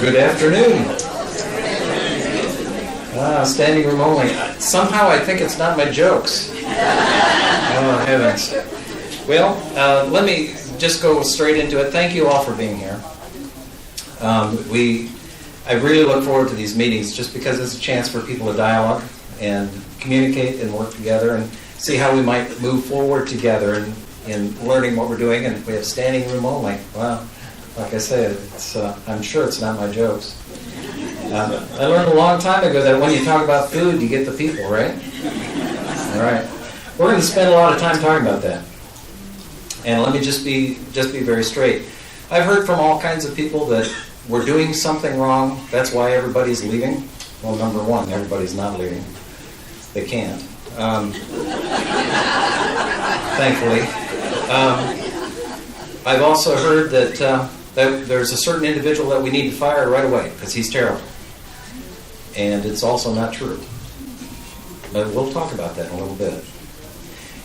Good afternoon. Standing room only. Somehow I think it's not my jokes. Oh, heavens. Well, let me just go straight into it. Thank you all for being here. I really look forward to these meetings just because it's a chance for people to dialogue and communicate and work together and see how we might move forward together in learning what we're doing. And we have standing room only. Wow. Like I said, I'm sure it's not my jokes. I learned a long time ago that when you talk about food, you get the people, right? All right. We're going to spend a lot of time talking about that. And let me just be very straight. I've heard from all kinds of people that we're doing something wrong. That's why everybody's leaving. Well, number one, everybody's not leaving. They can't. Thankfully. I've also heard that there's a certain individual that we need to fire right away because he's terrible. And it's also not true. But we'll talk about that in a little bit.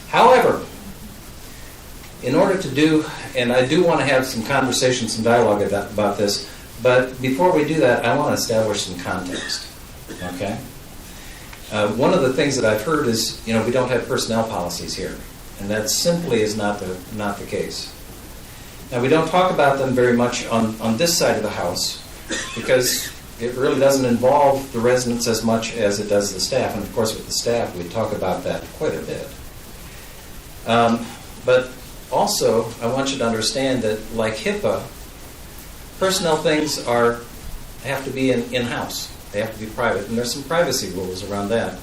However, in order to do, and I do want to have some conversation, some dialogue about this, but before we do that, I want to establish some context. Okay? One of the things that I've heard is, we don't have personnel policies here. And that simply is not the case. Now, we don't talk about them very much on this side of the house because it really doesn't involve the residents as much as it does the staff. And, of course, with the staff, we talk about that quite a bit. But also, I want you to understand that, like HIPAA, personnel things have to be in-house. They have to be private. And there's some privacy rules around that.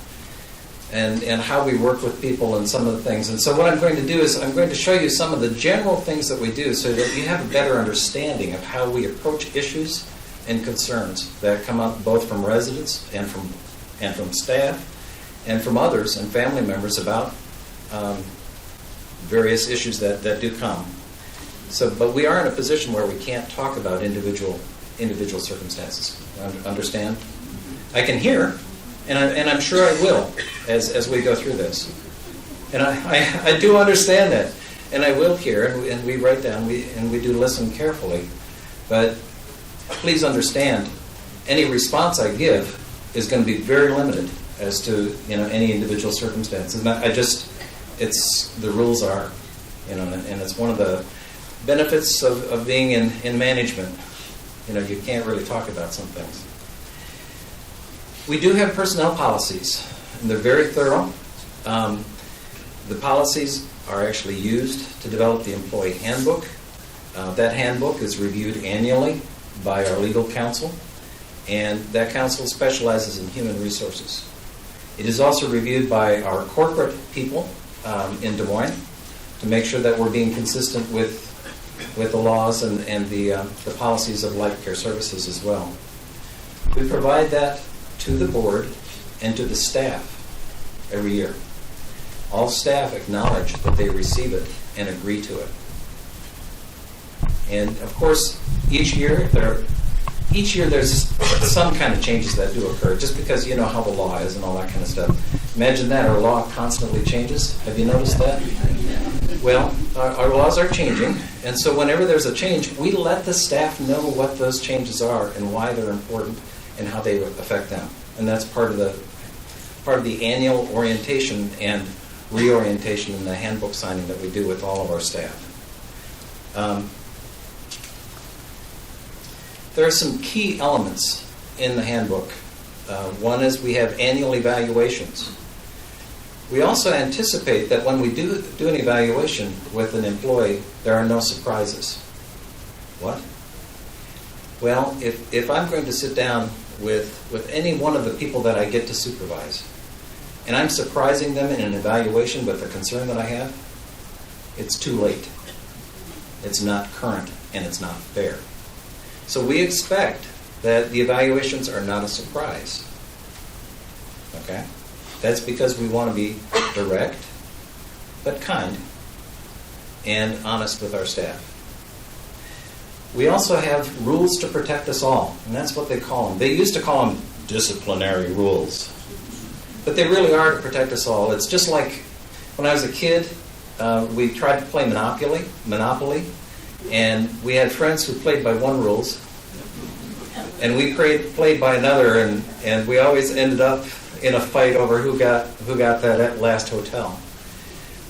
And how we work with people and some of the things. And so what I'm going to do is I'm going to show you some of the general things that we do so that you have a better understanding of how we approach issues and concerns that come up both from residents and from staff and from others and family members about various issues that do come. But we are in a position where we can't talk about individual circumstances. Understand? I can hear. And I'm sure I will as we go through this. And I do understand that. And I will hear, and we write down, and we do listen carefully. But please understand, any response I give is going to be very limited as to any individual circumstances. And the rules are, and it's one of the benefits of being in management. You can't really talk about some things. We do have personnel policies, and they're very thorough. The policies are actually used to develop the employee handbook. That handbook is reviewed annually by our legal counsel, and that counsel specializes in human resources. It is also reviewed by our corporate people in Des Moines to make sure that we're being consistent with the laws and the policies of Life Care Services as well. We provide that to the board and to the staff every year. All staff acknowledge that they receive it and agree to it. And of course, each year there's some kind of changes that do occur, just because you know how the law is and all that kind of stuff. Imagine that, our law constantly changes. Have you noticed that? Well, our laws are changing, and so whenever there's a change, we let the staff know what those changes are and why they're important and how they affect them. And that's part of the annual orientation and reorientation in the handbook signing that we do with all of our staff. There are some key elements in the handbook. One is we have annual evaluations. We also anticipate that when we do an evaluation with an employee, there are no surprises. What? Well, if I'm going to sit down with any one of the people that I get to supervise, and I'm surprising them in an evaluation with a concern that I have, it's too late. It's not current, and it's not fair. So we expect that the evaluations are not a surprise. Okay? That's because we want to be direct, but kind, and honest with our staff. We also have rules to protect us all, and that's what they call them. They used to call them disciplinary rules, but they really are to protect us all. It's just like when I was a kid, we tried to play Monopoly, and we had friends who played by one rules, and we played by another, and we always ended up in a fight over who got that last hotel.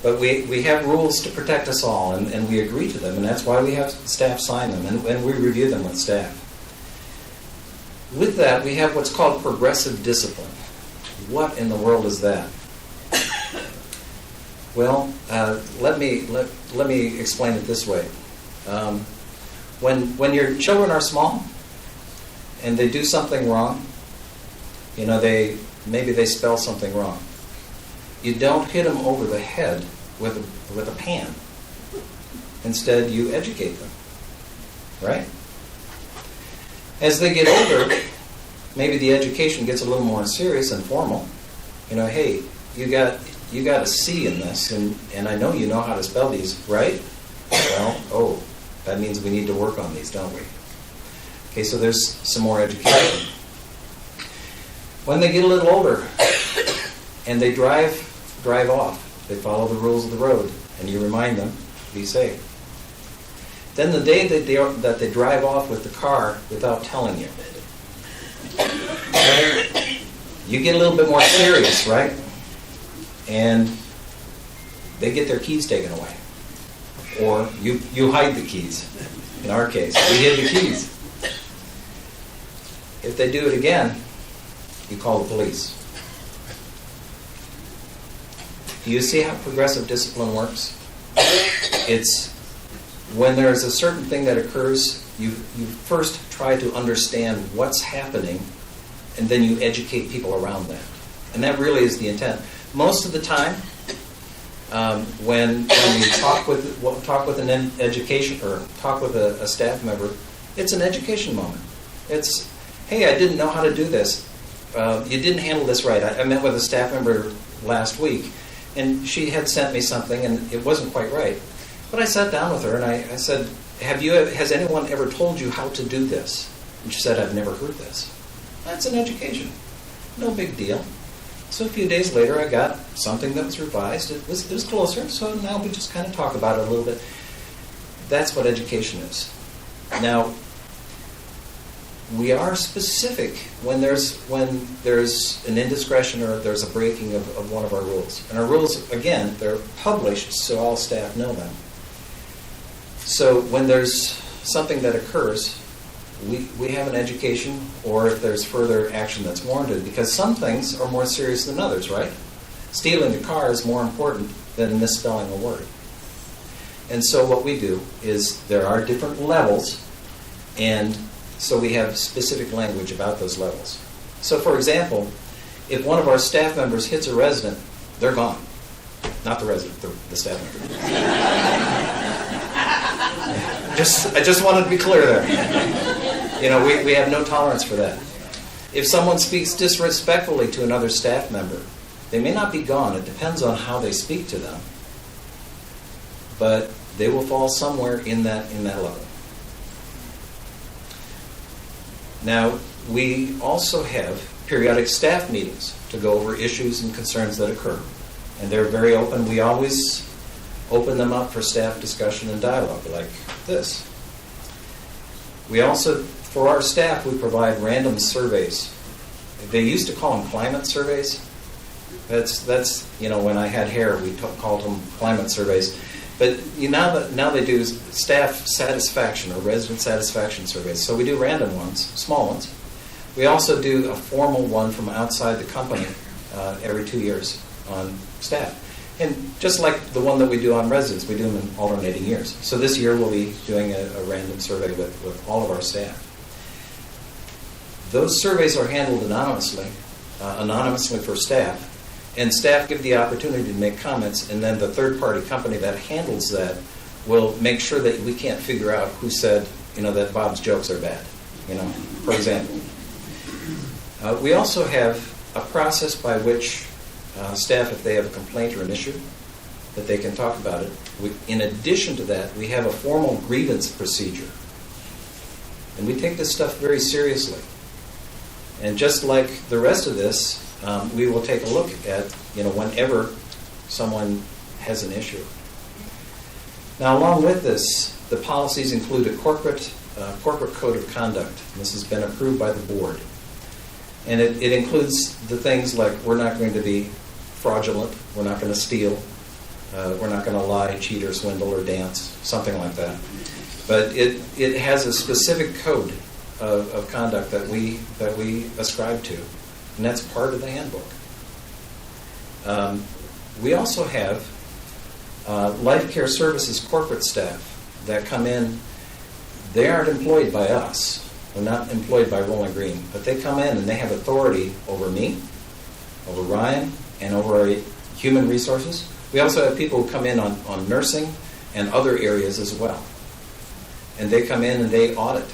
But we have rules to protect us all, and we agree to them, and that's why we have staff sign them, and we review them with staff. With that, we have what's called progressive discipline. What in the world is that? Well, let me explain it this way. When your children are small and they do something wrong, maybe they spell something wrong. You don't hit them over the head with a pan. Instead, you educate them, right? As they get older, maybe the education gets a little more serious and formal. Hey, you got a C in this, and I know you know how to spell these, right? Well, that means we need to work on these, don't we? Okay, so there's some more education. When they get a little older and they drive off, they follow the rules of the road, and you remind them, be safe. Then the day that they drive off with the car without telling you, you get a little bit more serious, right? And they get their keys taken away. Or you hide the keys. In our case, we hid the keys. If they do it again, you call the police. Do you see how progressive discipline works? It's when there is a certain thing that occurs, you first try to understand what's happening, and then you educate people around that. And that really is the intent. Most of the time, when you talk with an education or talk with a staff member, it's an education moment. It's, hey, I didn't know how to do this. You didn't handle this right. I met with a staff member last week, and she had sent me something, and it wasn't quite right. But I sat down with her, and I said, has anyone ever told you how to do this? And she said, I've never heard this. That's an education. No big deal. So a few days later, I got something that was revised. It was closer, so now we just kind of talk about it a little bit. That's what education is. Now, we are specific when there's an indiscretion or there's a breaking of one of our rules. And our rules, again, they're published so all staff know them. So when there's something that occurs, we have an education, or if there's further action that's warranted, because some things are more serious than others, right? Stealing a car is more important than misspelling a word. And so what we do is there are different levels, and so we have specific language about those levels. So for example, if one of our staff members hits a resident, they're gone. Not the resident, the staff member. I just wanted to be clear there. We have no tolerance for that. If someone speaks disrespectfully to another staff member, they may not be gone. It depends on how they speak to them. But they will fall somewhere in that level. Now, we also have periodic staff meetings to go over issues and concerns that occur. And they're very open. We always open them up for staff discussion and dialogue like this. We also, for our staff, we provide random surveys. They used to call them climate surveys. That's when I had hair, we called them climate surveys. But now they do staff satisfaction or resident satisfaction surveys. So we do random ones, small ones. We also do a formal one from outside the company every 2 years on staff. And just like the one that we do on residents, we do them in alternating years. So this year we'll be doing a random survey with all of our staff. Those surveys are handled anonymously for staff. And staff give the opportunity to make comments, and then the third-party company that handles that will make sure that we can't figure out who said, that Bob's jokes are bad, for example. We also have a process by which staff, if they have a complaint or an issue, that they can talk about it. In addition to that, we have a formal grievance procedure. And we take this stuff very seriously. And just like the rest of this, we will take a look at, whenever someone has an issue. Now, along with this, the policies include a corporate code of conduct. This has been approved by the board. And it includes the things like we're not going to be fraudulent, we're not going to steal, we're not going to lie, cheat, or swindle, or dance, something like that. But it has a specific code of conduct that we ascribe to, and that's part of the handbook. We also have Life Care Services corporate staff that come in. They aren't employed by us. They're not employed by Rolling Green, but they come in and they have authority over me, over Ryan, and over our human resources. We also have people who come in on nursing and other areas as well. And they come in and they audit.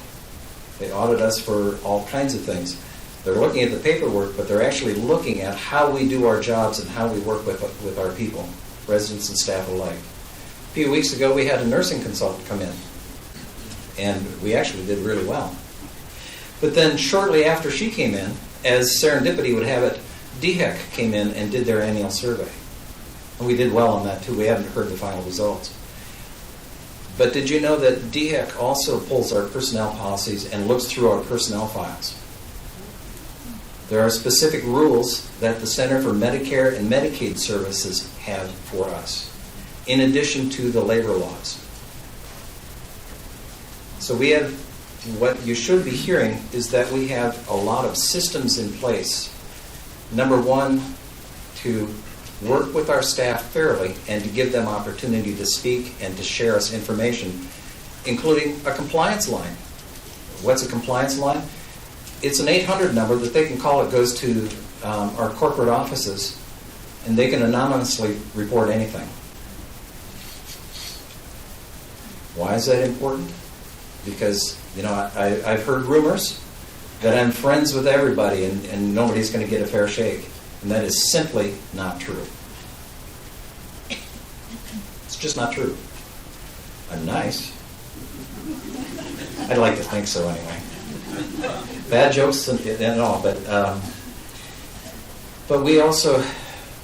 They audit us for all kinds of things. They're looking at the paperwork, but they're actually looking at how we do our jobs and how we work with our people, residents and staff alike. A few weeks ago, we had a nursing consultant come in, and we actually did really well. But then shortly after she came in, as serendipity would have it, DHEC came in and did their annual survey. And we did well on that too. We haven't heard the final results. But did you know that DHEC also pulls our personnel policies and looks through our personnel files? There are specific rules that the Center for Medicare and Medicaid Services have for us, in addition to the labor laws. So we have, what you should be hearing is that we have a lot of systems in place. Number one, to work with our staff fairly and to give them opportunity to speak and to share us information, including a compliance line. What's a compliance line? It's an 800 number that they can call. It goes to our corporate offices, and they can anonymously report anything. Why is that important? Because, I've heard rumors that I'm friends with everybody and nobody's going to get a fair shake. And that is simply not true. It's just not true. I'm nice. I'd like to think so anyway. Bad jokes and all, but we also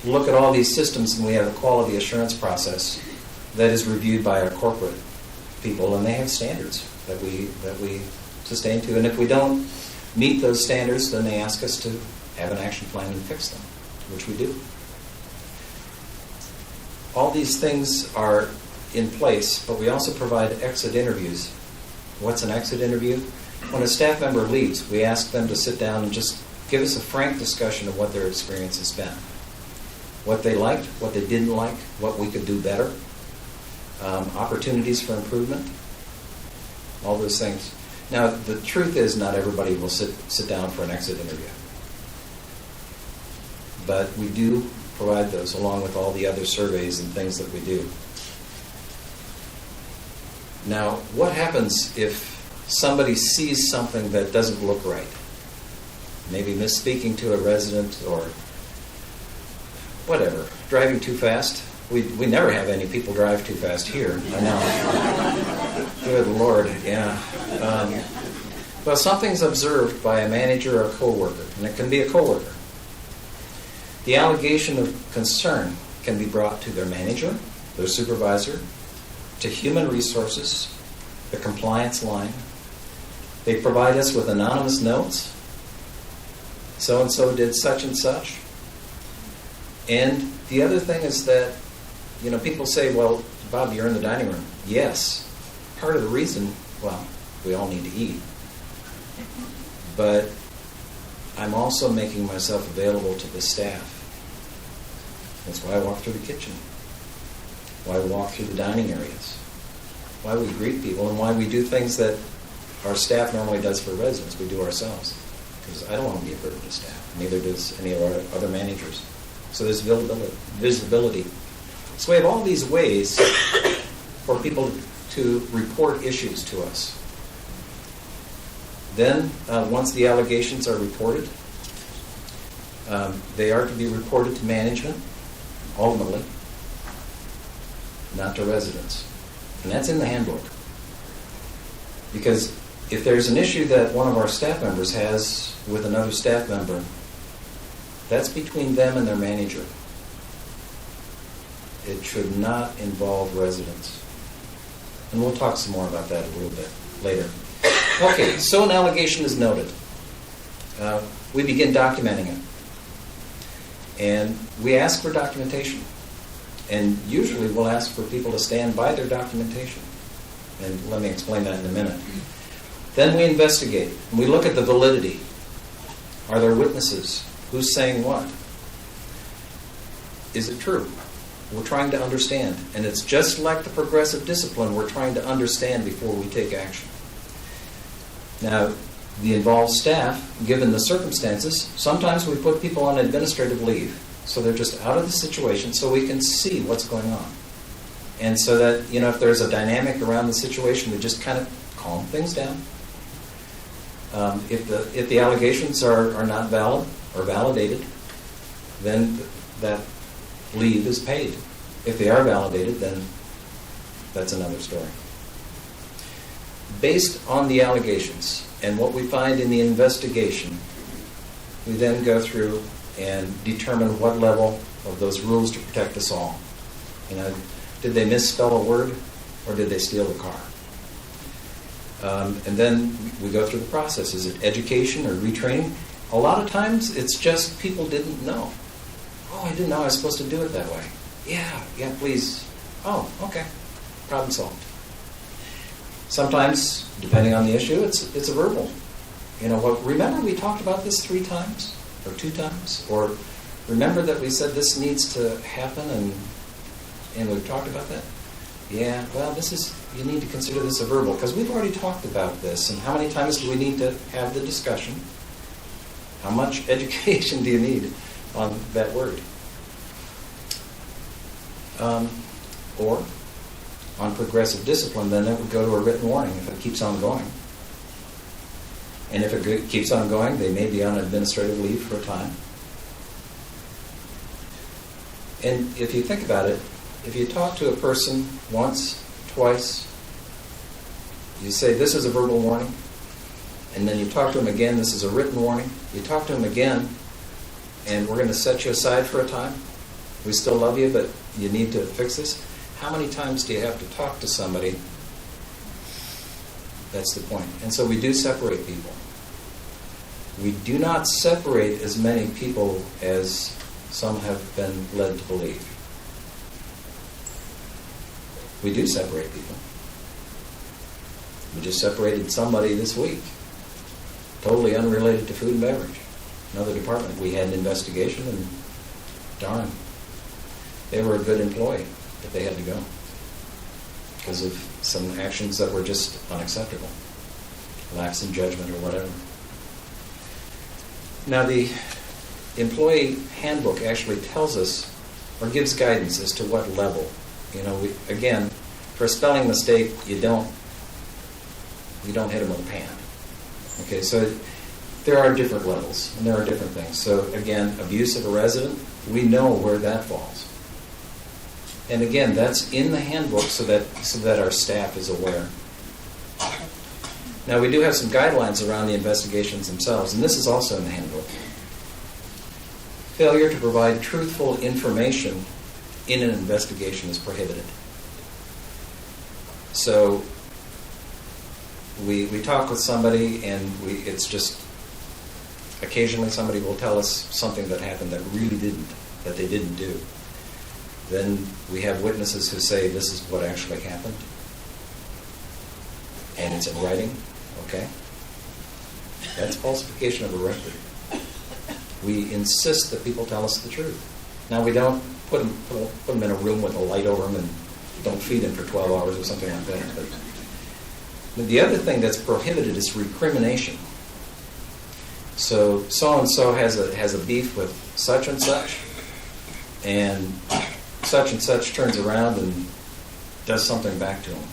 look at all these systems, and we have a quality assurance process that is reviewed by our corporate people, and they have standards that we sustain to. And if we don't meet those standards, then they ask us to have an action plan and fix them, which we do. All these things are in place, but we also provide exit interviews. What's an exit interview? When a staff member leaves, we ask them to sit down and just give us a frank discussion of what their experience has been. What they liked, what they didn't like, what we could do better, opportunities for improvement, all those things. Now, the truth is not everybody will sit down for an exit interview. But we do provide those along with all the other surveys and things that we do. Now, what happens if somebody sees something that doesn't look right? Maybe misspeaking to a resident or whatever, driving too fast. We never have any people drive too fast here. I know. Good Lord, yeah. Well, something's observed by a manager or a coworker, and it can be a coworker. The allegation of concern can be brought to their manager, their supervisor, to human resources, the compliance line. They provide us with anonymous notes. So-and-so did such and such. And the other thing is that, people say, well, Bob, you're in the dining room. Yes. Part of the reason, well, we all need to eat. But I'm also making myself available to the staff. That's why I walk through the kitchen. Why we walk through the dining areas. Why we greet people, and why we do things that our staff normally does for residents, we do ourselves. Because I don't want to be a burden to staff. Neither does any of our other managers. So there's visibility. So we have all these ways for people to report issues to us. Then, once the allegations are reported, they are to be reported to management, ultimately, not to residents. And that's in the handbook. Because if there's an issue that one of our staff members has with another staff member, that's between them and their manager. It should not involve residents. And we'll talk some more about that a little bit later. Okay, so an allegation is noted. We begin documenting it. And we ask for documentation. And usually we'll ask for people to stand by their documentation. And let me explain that in a minute. Then we investigate. And we look at the validity. Are there witnesses? Who's saying what? Is it true? We're trying to understand. And it's just like the progressive discipline. We're trying to understand before we take action. Now, the involved staff, given the circumstances, sometimes we put people on administrative leave. So they're just out of the situation so we can see what's going on. And so that, if there's a dynamic around the situation, we just kind of calm things down. If the allegations are not valid or validated, then that leave is paid. If they are validated, then that's another story. Based on the allegations and what we find in the investigation, we then go through and determine what level of those rules to protect us all. Did they misspell a word or did they steal the car? And then we go through the process. Is it education or retraining? A lot of times it's just people didn't know. Oh, I didn't know I was supposed to do it that way. Yeah, please. Oh, okay. Problem solved. Sometimes, depending on the issue, it's a verbal. Remember we talked about this 3 times or 2 times? Or remember that we said this needs to happen and we've talked about that? Yeah, well, you need to consider this a verbal because we've already talked about this. And how many times do we need to have the discussion? How much education do you need on that word? Or on progressive discipline, then it would go to a written warning if it keeps on going. And if it keeps on going, they may be on administrative leave for a time. And if you think about it, if you talk to a person once, twice, you say, this is a verbal warning, and then you talk to them again, this is a written warning. You talk to them again, and we're going to set you aside for a time. We still love you, but you need to fix this. How many times do you have to talk to somebody? That's the point. And so we do separate people. We do not separate as many people as some have been led to believe. We do separate people. We just separated somebody this week, totally unrelated to food and beverage. Another department. We had an investigation, and darn, they were a good employee, but they had to go because of some actions that were just unacceptable, lapse in judgment or whatever. Now, the employee handbook actually tells us or gives guidance as to what level. Again, for a spelling mistake, you don't hit them with a pan. Okay, so there are different levels and there are different things. So again, abuse of a resident, we know where that falls. And again, that's in the handbook so that our staff is aware. Now, we do have some guidelines around the investigations themselves, and this is also in the handbook. Failure to provide truthful information in an investigation is prohibited. So we talk with somebody, and it's just occasionally somebody will tell us something that happened that they didn't do. Then we have witnesses who say this is what actually happened, and it's in writing. Okay, that's falsification of a record. We insist that people tell us the truth. Now, we don't put them in a room with a light over them and don't feed them for 12 hours or something like that. But the other thing that's prohibited is recrimination. So and so has a beef with such and such turns around and does something back to him.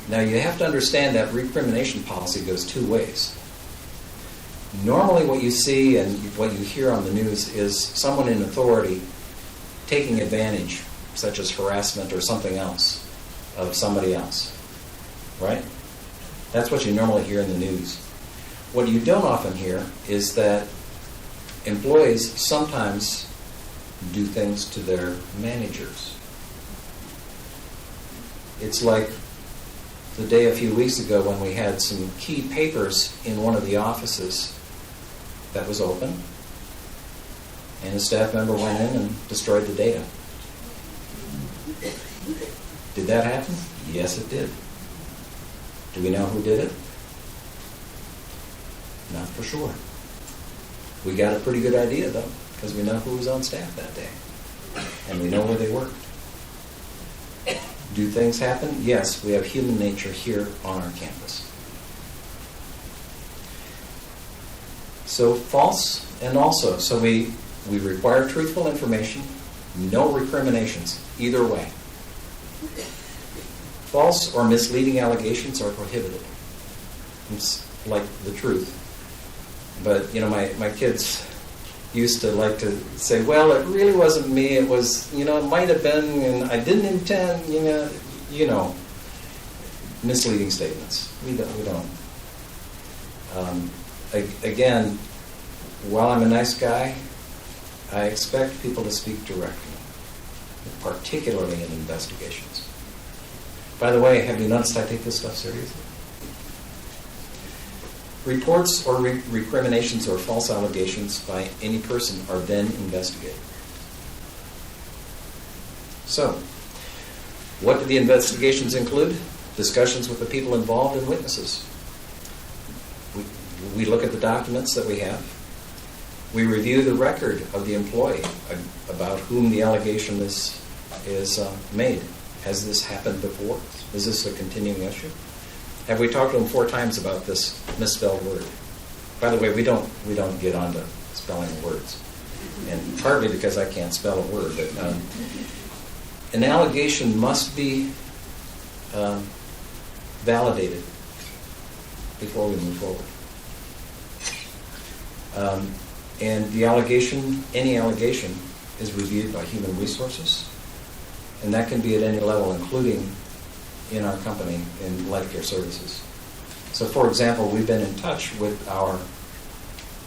Now, you have to understand that recrimination policy goes 2 ways. Normally what you see and what you hear on the news is someone in authority taking advantage, such as harassment or something else, of somebody else. Right? That's what you normally hear in the news. What you don't often hear is that employees sometimes do things to their managers. It's like the day a few weeks ago when we had some key papers in one of the offices that was open, and a staff member went in and destroyed the data. Did that happen? Yes, it did. Do we know who did it? Not for sure. We got a pretty good idea, though, because we know who was on staff that day, and we know where they worked. Do things happen? Yes, we have human nature here on our campus. So false, and also, so we require truthful information, no recriminations, either way. False or misleading allegations are prohibited. It's like the truth. But, my kids used to like to say, well, it really wasn't me, it was, it might have been, and I didn't intend, misleading statements. We don't. Again, while I'm a nice guy, I expect people to speak directly, particularly in investigations. By the way, have you noticed I take this stuff seriously? Reports or recriminations or false allegations by any person are then investigated. So, what do the investigations include? Discussions with the people involved and witnesses. We look at the documents that we have. We review the record of the employee about whom the allegation is made. Has this happened before? Is this a continuing issue? Have we talked to them 4 times about this misspelled word? By the way, we don't get onto spelling words, and partly because I can't spell a word. But an allegation must be validated before we move forward. And the allegation, any allegation, is reviewed by human resources, and that can be at any level, including in our company in life care services. So, for example, we've been in touch with our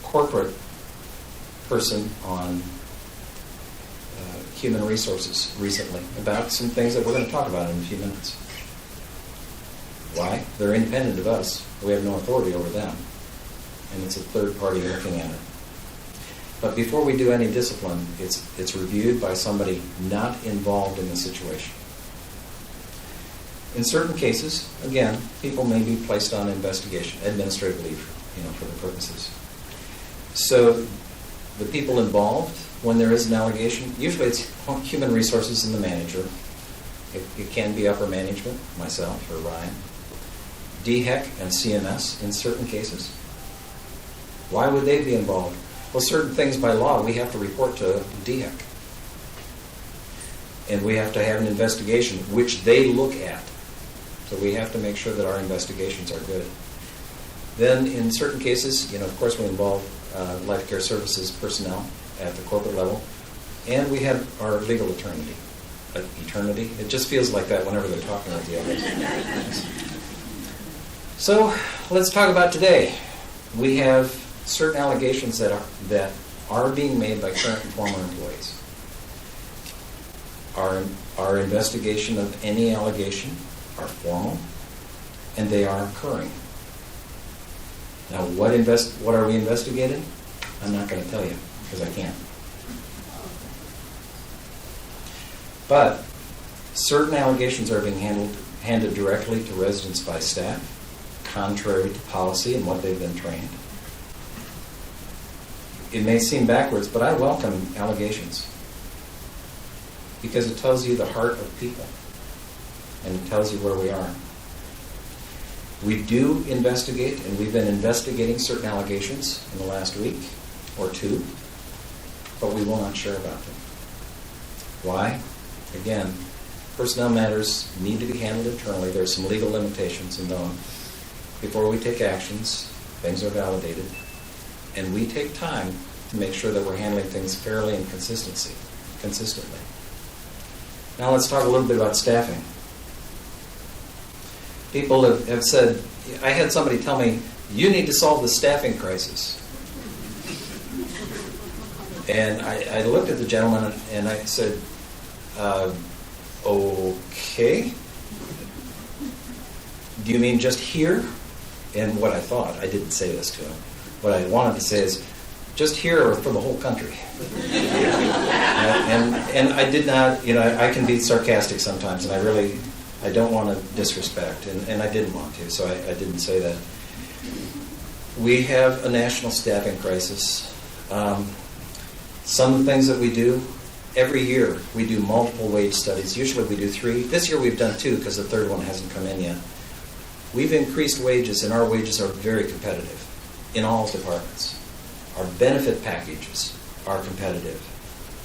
corporate person on human resources recently about some things that we're going to talk about in a few minutes. Why? They're independent of us. We have no authority over them. And it's a third party looking at it. But before we do any discipline, it's reviewed by somebody not involved in the situation. In certain cases, again, people may be placed on investigation, administrative leave, for the purposes. So the people involved, when there is an allegation, usually it's human resources and the manager. It can be upper management, myself or Ryan. DHEC and CMS in certain cases. Why would they be involved? Well, certain things by law we have to report to DHEC. And we have to have an investigation which they look at. So we have to make sure that our investigations are good. Then in certain cases, of course we involve life care services personnel at the corporate level. And we have our legal eternity. Eternity? It just feels like that whenever they're talking with the others. So let's talk about today. We have certain allegations that are being made by current and former employees. Our investigation of any allegation are formal, and they are occurring. Now, what are we investigating? I'm not going to tell you, because I can't. But certain allegations are being handed directly to residents by staff, contrary to policy and what they've been trained. It may seem backwards, but I welcome allegations because it tells you the heart of people and it tells you where we are. We do investigate, and we've been investigating certain allegations in the last week or 2, but we will not share about them. Why? Again, personnel matters need to be handled internally. There's some legal limitations in them. Before we take actions, things are validated. And we take time to make sure that we're handling things fairly and consistently. Now let's talk a little bit about staffing. People have said, I had somebody tell me, you need to solve the staffing crisis. And I looked at the gentleman and I said, okay. do you mean just here? And what I thought, I didn't say this to him, what I wanted to say is, just here or for the whole country? and I did not, I can be sarcastic sometimes, and I don't want to disrespect, and I didn't want to, so I didn't say that. We have a national staffing crisis. Some of the things that we do, every year we do multiple wage studies. Usually we do 3. This year we've done 2 because the third one hasn't come in yet. We've increased wages, and our wages are very competitive in all departments. Our benefit packages are competitive.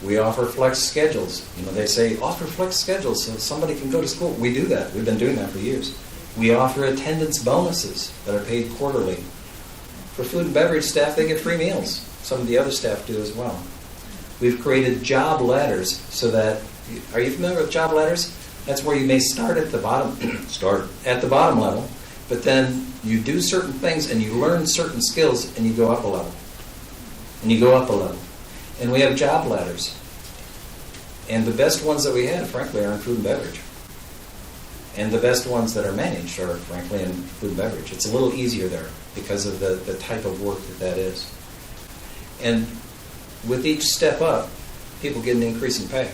We offer flex schedules. They say, offer flex schedules so somebody can go to school. We do that. We've been doing that for years. We offer attendance bonuses that are paid quarterly. For food and beverage staff, they get free meals. Some of the other staff do as well. We've created job ladders so that, are you familiar with job ladders? That's where you may start at the bottom, level, but then you do certain things and you learn certain skills and you go up a level. And you go up a level. And we have job ladders. And the best ones that we have, frankly, are in food and beverage. And the best ones that are managed are, frankly, in food and beverage. It's a little easier there because of the type of work that is. And with each step up, people get an increase in pay.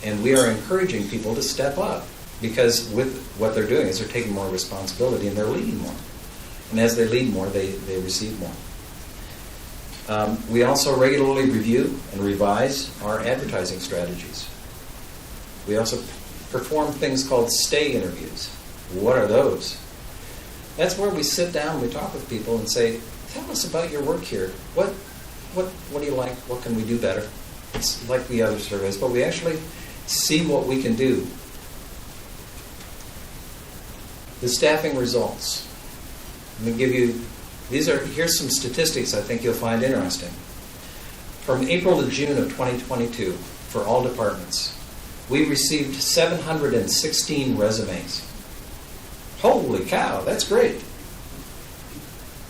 And we are encouraging people to step up because with what they're doing is they're taking more responsibility and they're leading more. And as they lead more, they receive more. We also regularly review and revise our advertising strategies. We also perform things called stay interviews. What are those? That's where we sit down, we talk with people and say, tell us about your work here. What do you like? What can we do better? It's like the other surveys, but we actually see what we can do. The staffing results. Let me give you, here's some statistics I think you'll find interesting. From April to June of 2022, for all departments, we received 716 resumes. Holy cow, that's great.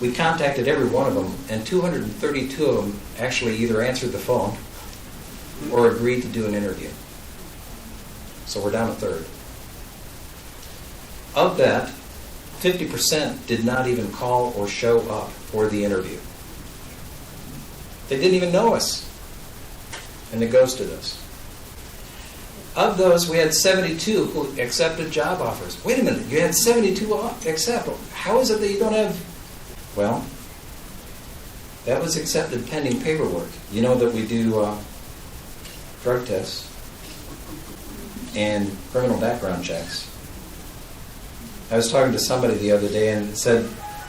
We contacted every one of them, and 232 of them actually either answered the phone or agreed to do an interview. So we're down a third. Of that, 50% did not even call or show up for the interview. They didn't even know us, and they ghosted us. Of those, we had 72 who accepted job offers. Wait a minute, you had 72 accept. How is it that you don't have... Well, that was accepted pending paperwork. You know that we do drug tests and criminal background checks. I was talking to somebody the other day and said,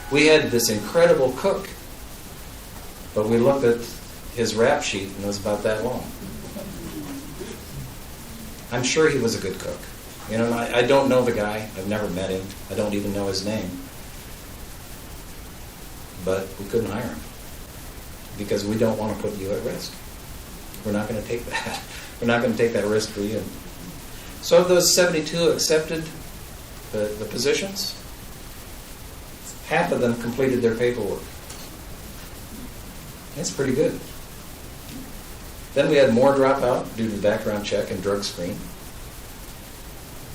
we had this incredible cook, but we looked at his rap sheet and it was about that long. I'm sure he was a good cook. I don't know the guy. I've never met him. I don't even know his name. But we couldn't hire him because we don't want to put you at risk. We're not going to take that. We're not going to take that risk for you. So of those 72 accepted the positions, half of them completed their paperwork. That's pretty good. Then we had more drop out due to background check and drug screen.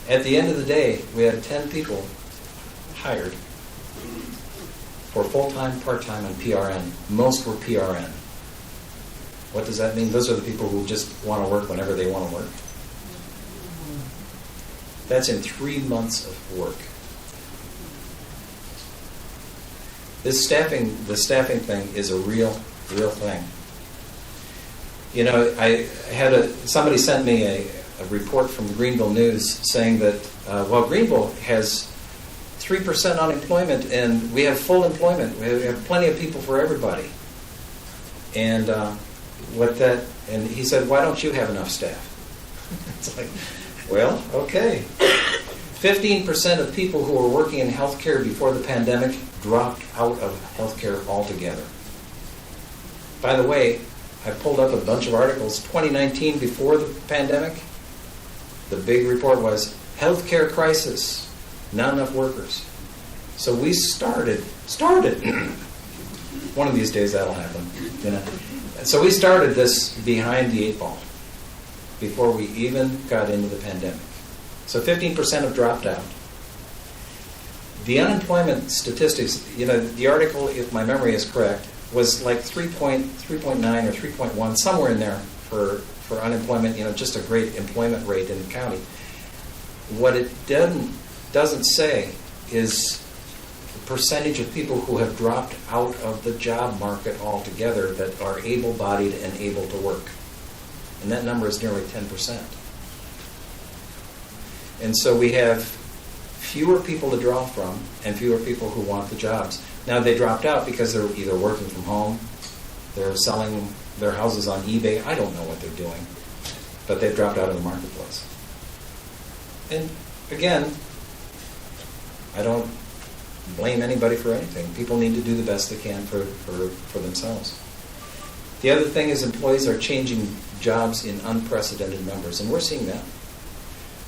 At the end of the day, we had 10 people hired for full-time, part-time, and PRN. Most were PRN. What does that mean? Those are the people who just want to work whenever they want to work. That's in 3 months of work. The staffing thing is a real thing. Somebody sent me a report from the Greenville News saying that, Greenville has 3% unemployment and we have full employment. We have plenty of people for everybody. And and he said, why don't you have enough staff? It's like, well, okay. 15% of people who were working in healthcare before the pandemic dropped out of healthcare altogether. By the way, I pulled up a bunch of articles. 2019, before the pandemic, the big report was healthcare crisis, not enough workers. So we started. One of these days that'll happen. So we started this behind the 8 ball before we even got into the pandemic. So 15% have dropped out. The unemployment statistics, the article, if my memory is correct, was like 3.9 or 3.1, somewhere in there for unemployment, just a great employment rate in the county. What it doesn't say is the percentage of people who have dropped out of the job market altogether that are able-bodied and able to work. And that number is nearly 10%. And so we have fewer people to draw from and fewer people who want the jobs. Now, they dropped out because they're either working from home, they're selling their houses on eBay. I don't know what they're doing, but they've dropped out of the marketplace. And again, I don't blame anybody for anything. People need to do the best they can for themselves. The other thing is employees are changing jobs in unprecedented numbers, and we're seeing that.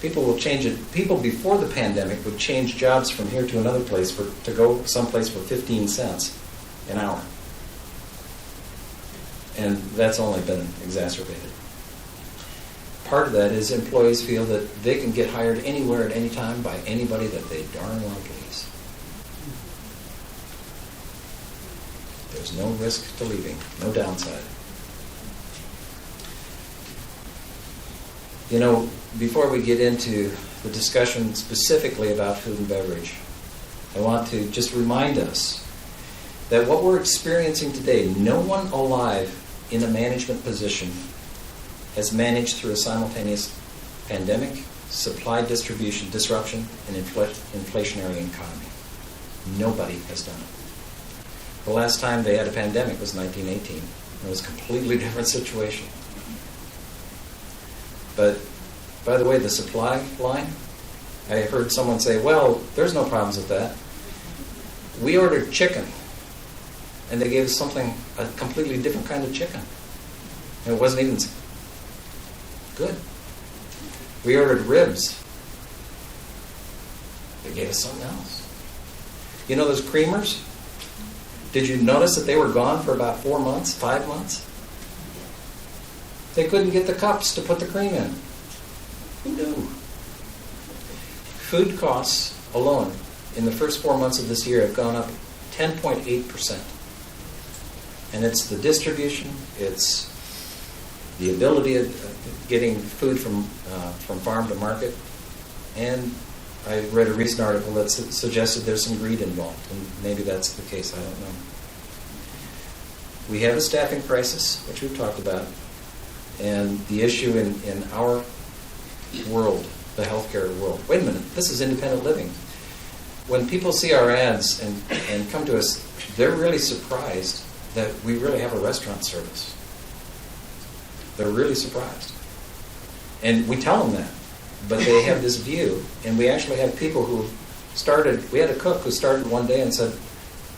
People will change it. People before the pandemic would change jobs from here to another place to go someplace for 15 cents an hour. And that's only been exacerbated. Part of that is employees feel that they can get hired anywhere at any time by anybody that they darn well please. There's no risk to leaving, no downside. Before we get into the discussion specifically about food and beverage, I want to just remind us that what we're experiencing today, no one alive in a management position has managed through a simultaneous pandemic, supply distribution disruption, and inflationary economy. Nobody has done it. The last time they had a pandemic was 1918. It was a completely different situation. But, by the way, the supply line, I heard someone say, well, there's no problems with that. We ordered chicken, and they gave us a completely different kind of chicken. And it wasn't even good. We ordered ribs. They gave us something else. Those creamers? Did you notice that they were gone for about 4 months, 5 months? They couldn't get the cups to put the cream in. Who knew? Food costs alone in the first 4 months of this year have gone up 10.8%. And it's the distribution, it's the ability of getting food from farm to market. And I read a recent article that suggested there's some greed involved, and maybe that's the case, I don't know. We have a staffing crisis, which we've talked about, and the issue in our world, the healthcare world. Wait a minute, this is independent living. When people see our ads and come to us, they're really surprised that we really have a restaurant service. They're really surprised. And we tell them that. But they have this view, and we actually have people who started, we had a cook who started one day and said,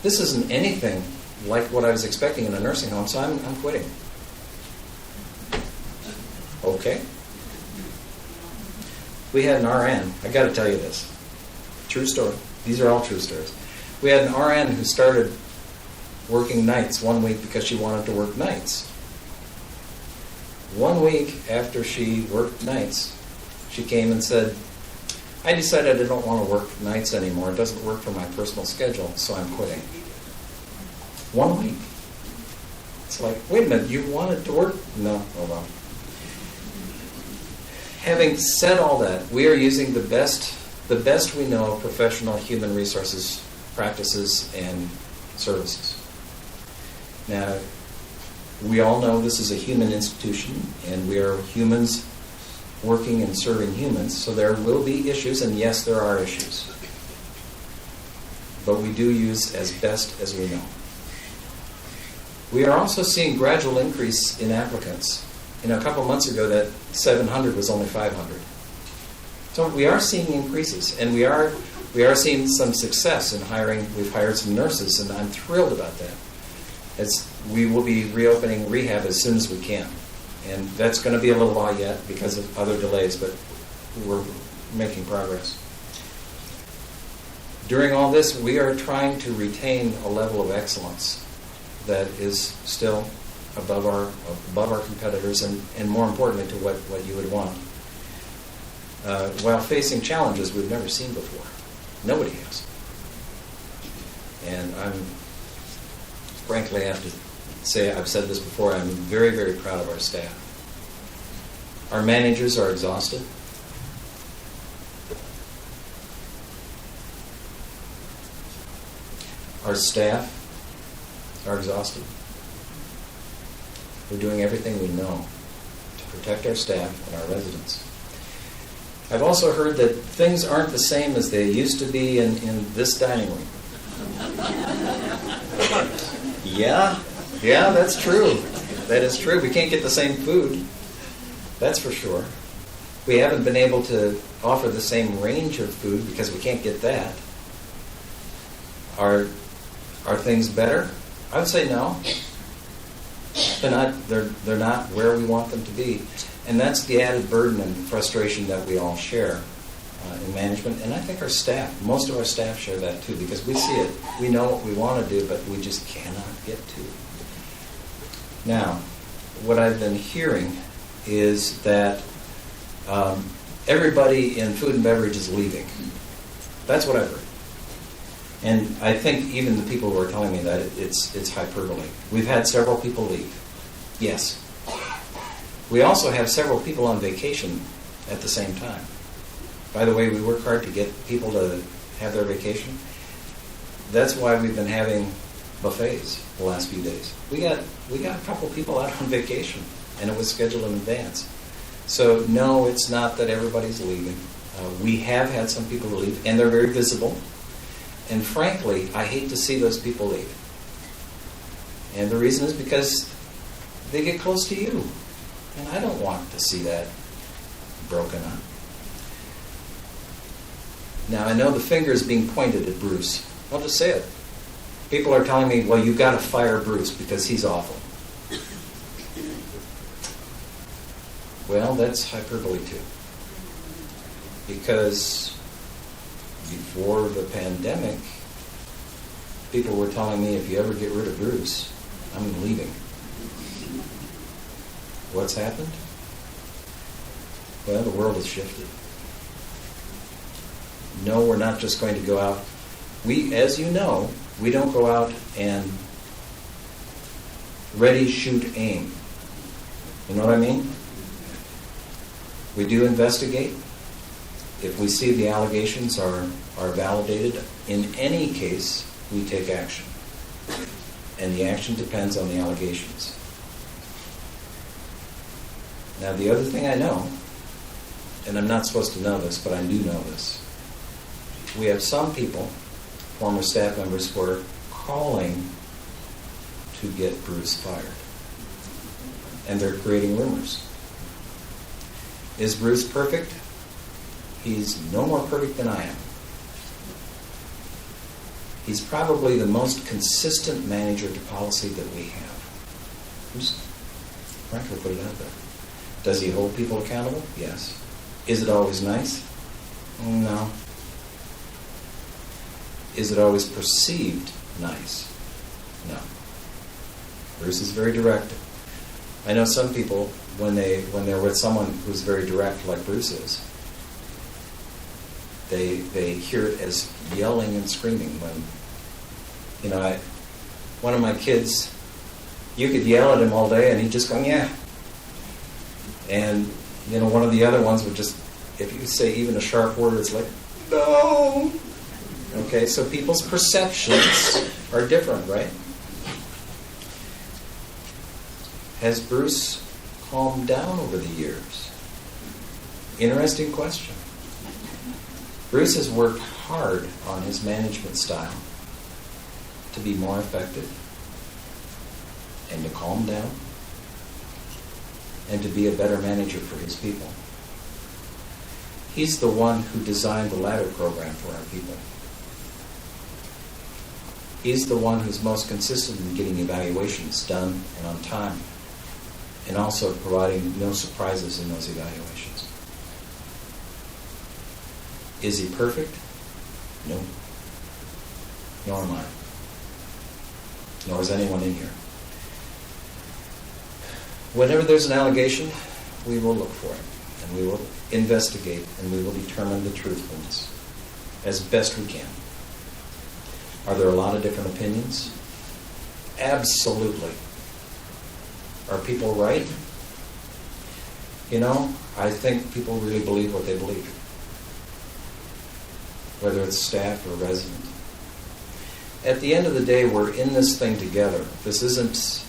this isn't anything like what I was expecting in a nursing home, so I'm quitting. Okay. We had an RN, I got to tell you this, true story, these are all true stories. We had an RN who started working nights 1 week because she wanted to work nights. 1 week after she worked nights, she came and said, I decided I don't want to work nights anymore. It doesn't work for my personal schedule, so I'm quitting. 1 week. It's like, wait a minute, you wanted to work? No, oh well. Having said all that, we are using the best we know of professional human resources practices and services. Now, we all know this is a human institution, and we are humans working and serving humans, so there will be issues, and yes, there are issues. But we do use as best as we know. We are also seeing gradual increase in applicants. A couple months ago, that 700 was only 500. So we are seeing increases, and we are seeing some success in hiring. We've hired some nurses, and I'm thrilled about that. We will be reopening rehab as soon as we can. And that's going to be a little while yet because of other delays, but we're making progress. During all this, we are trying to retain a level of excellence that is still above our competitors, and more importantly, to what you would want, while facing challenges we've never seen before. Nobody has. And I'm, frankly, I have to say, I've said this before, I'm very, very proud of our staff. Our managers are exhausted. Our staff are exhausted. We're doing everything we know to protect our staff and our residents. I've also heard that things aren't the same as they used to be in this dining room. Yeah, that's true. That is true. We can't get the same food. That's for sure. We haven't been able to offer the same range of food because we can't get that. Are things better? I would say no. They're not where we want them to be. And that's the added burden and frustration that we all share in management. And I think our staff, most of our staff share that too, because we see it. We know what we want to do, but we just cannot get to it. Now, what I've been hearing is that everybody in food and beverage is leaving. That's what I've heard. And I think even the people who are telling me that, it's hyperbole. We've had several people leave. Yes. We also have several people on vacation at the same time. By the way, we work hard to get people to have their vacation. That's why we've been having buffets the last few days. We got a couple people out on vacation, and it was scheduled in advance. So no, it's not that everybody's leaving. We have had some people leave, and they're very visible. And frankly, I hate to see those people leave. And the reason is because they get close to you. And I don't want to see that broken up. Now, I know the finger is being pointed at Bruce. I'll just say it. People are telling me, well, you've got to fire Bruce because he's awful. Well, that's hyperbole too. Because before the pandemic, people were telling me, if you ever get rid of Bruce, I'm leaving. What's happened? Well, the world has shifted. No, we're not just going to go out. We, as you know, we don't go out and ready, shoot, aim. You know what I mean? We do investigate. If we see the allegations are validated, in any case, we take action. And the action depends on the allegations. Now, the other thing I know, and I'm not supposed to know this, but I do know this, we have some people, former staff members, who are calling to get Bruce fired. And they're creating rumors. Is Bruce perfect? He's no more perfect than I am. He's probably the most consistent manager to policy that we have. Just frankly put it out there. Does he hold people accountable? Yes. Is it always nice? No. Is it always perceived nice? No. Bruce is very direct. I know some people, when they're with someone who's very direct, like Bruce is, they hear it as yelling and screaming. When, one of my kids, you could yell at him all day and he'd just go, yeah. And, one of the other ones would just, if you say even a sharp word, it's like, no. Okay, so people's perceptions are different, right? Has Bruce calmed down over the years? Interesting question. Bruce has worked hard on his management style to be more effective and to calm down and to be a better manager for his people. He's the one who designed the ladder program for our people. He's the one who's most consistent in getting evaluations done and on time, and also providing no surprises in those evaluations. Is he perfect? No. Nor am I. Nor is anyone in here. Whenever there's an allegation, we will look for it, and we will investigate, and we will determine the truthfulness as best we can. Are there a lot of different opinions? Absolutely. Are people right? You know, I think people really believe what they believe, whether it's staff or resident. At the end of the day, we're in this thing together. This isn't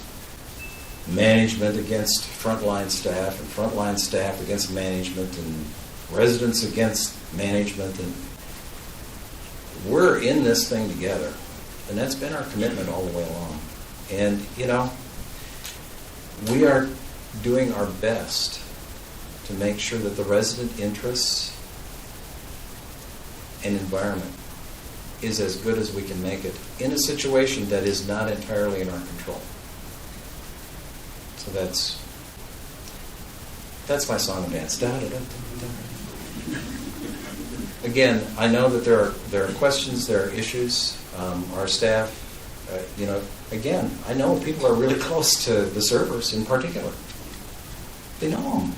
management against frontline staff and frontline staff against management and residents against management. And we're in this thing together. And that's been our commitment all the way along. And, you know, we are doing our best to make sure that the resident interests and environment is as good as we can make it in a situation that is not entirely in our control. So that's my song and dance. Da, da, da, da, da. Again, I know that there are questions, there are issues. Our staff, you know, again, I know people are really close to the servers in particular. They know them.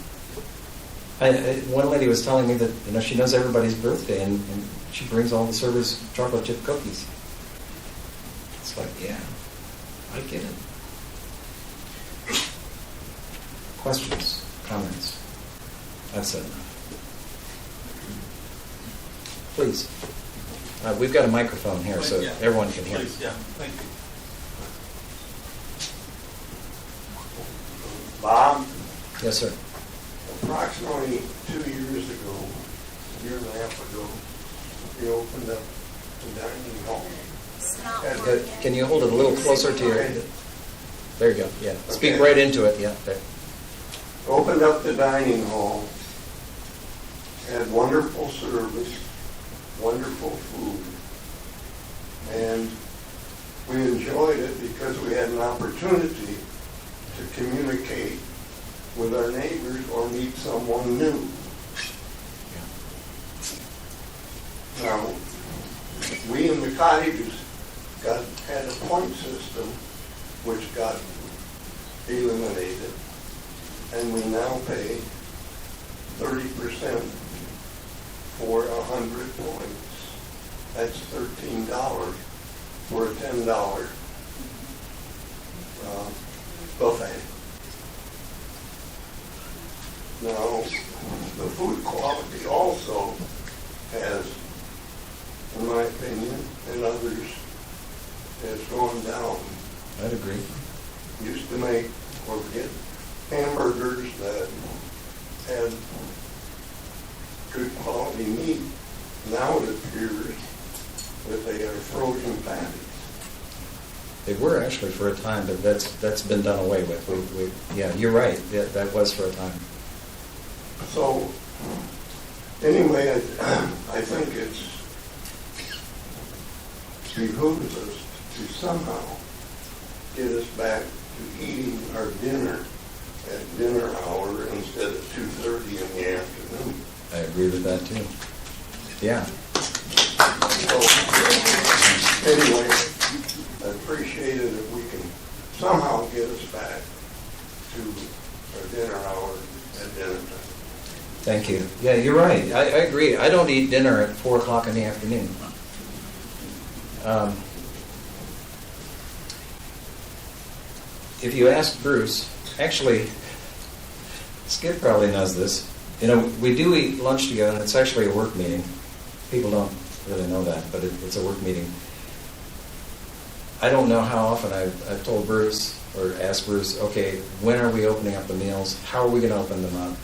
One lady was telling me that, you know, she knows everybody's birthday and she brings all the servers chocolate chip cookies. It's like, yeah, I get it. Questions, comments? I've said enough. Please. We've got a microphone here, so everyone can hear. Please, yeah, thank you. Bob? Yes, sir. Approximately 2 years ago, a year and a half ago, we opened up the dining hall. Can you hold it a little closer to your... There you go, yeah. Speak right into it, yeah. There. Opened up the dining hall, had wonderful service, wonderful food, and we enjoyed it because we had an opportunity to communicate with our neighbors or meet someone new. Now, we in the cottages had a point system which got eliminated, and we now pay 30% for 100 points. That's $13 for a $10 buffet. Now, the food quality also has, in my opinion, and others, has gone down. I'd agree. Used to make or get hamburgers that had good quality meat. Now it appears that they are frozen patties. They were actually for a time, but that's been done away with. Yeah, you're right. That was for a time. So, anyway, I think it's behooves us to somehow get us back to eating our dinner at dinner hour instead of 2:30 in the afternoon. I agree with that too. Yeah. So, anyway, I appreciate it if we can somehow get us back to our dinner hour at dinner time. Thank you. Yeah, you're right. I agree. I don't eat dinner at 4 o'clock in the afternoon. If you ask Bruce, actually, Skip probably knows this. You know, we do eat lunch together, and it's actually a work meeting. People don't really know that, but it's a work meeting. I don't know how often I've told Bruce or asked Bruce, okay, when are we opening up the meals? How are we going to open them up?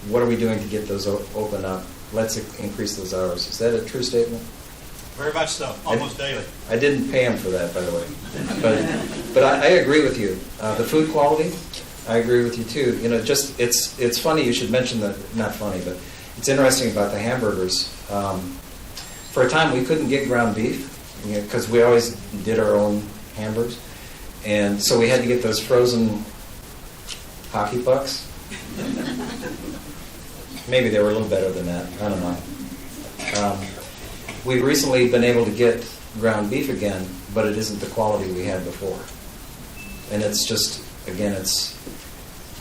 What are we doing to get those open up? Let's increase those hours. Is that a true statement? Very much so, almost daily. I didn't pay him for that, by the way. But I agree with you. The food quality, I agree with you too. You know, just it's funny you should mention that. Not funny, but it's interesting about the hamburgers. For a time, we couldn't get ground beef because we always did our own hamburgers, and so we had to get those frozen hockey pucks. Maybe they were a little better than that. I don't know. We've recently been able to get ground beef again, but it isn't the quality we had before. And it's just, again,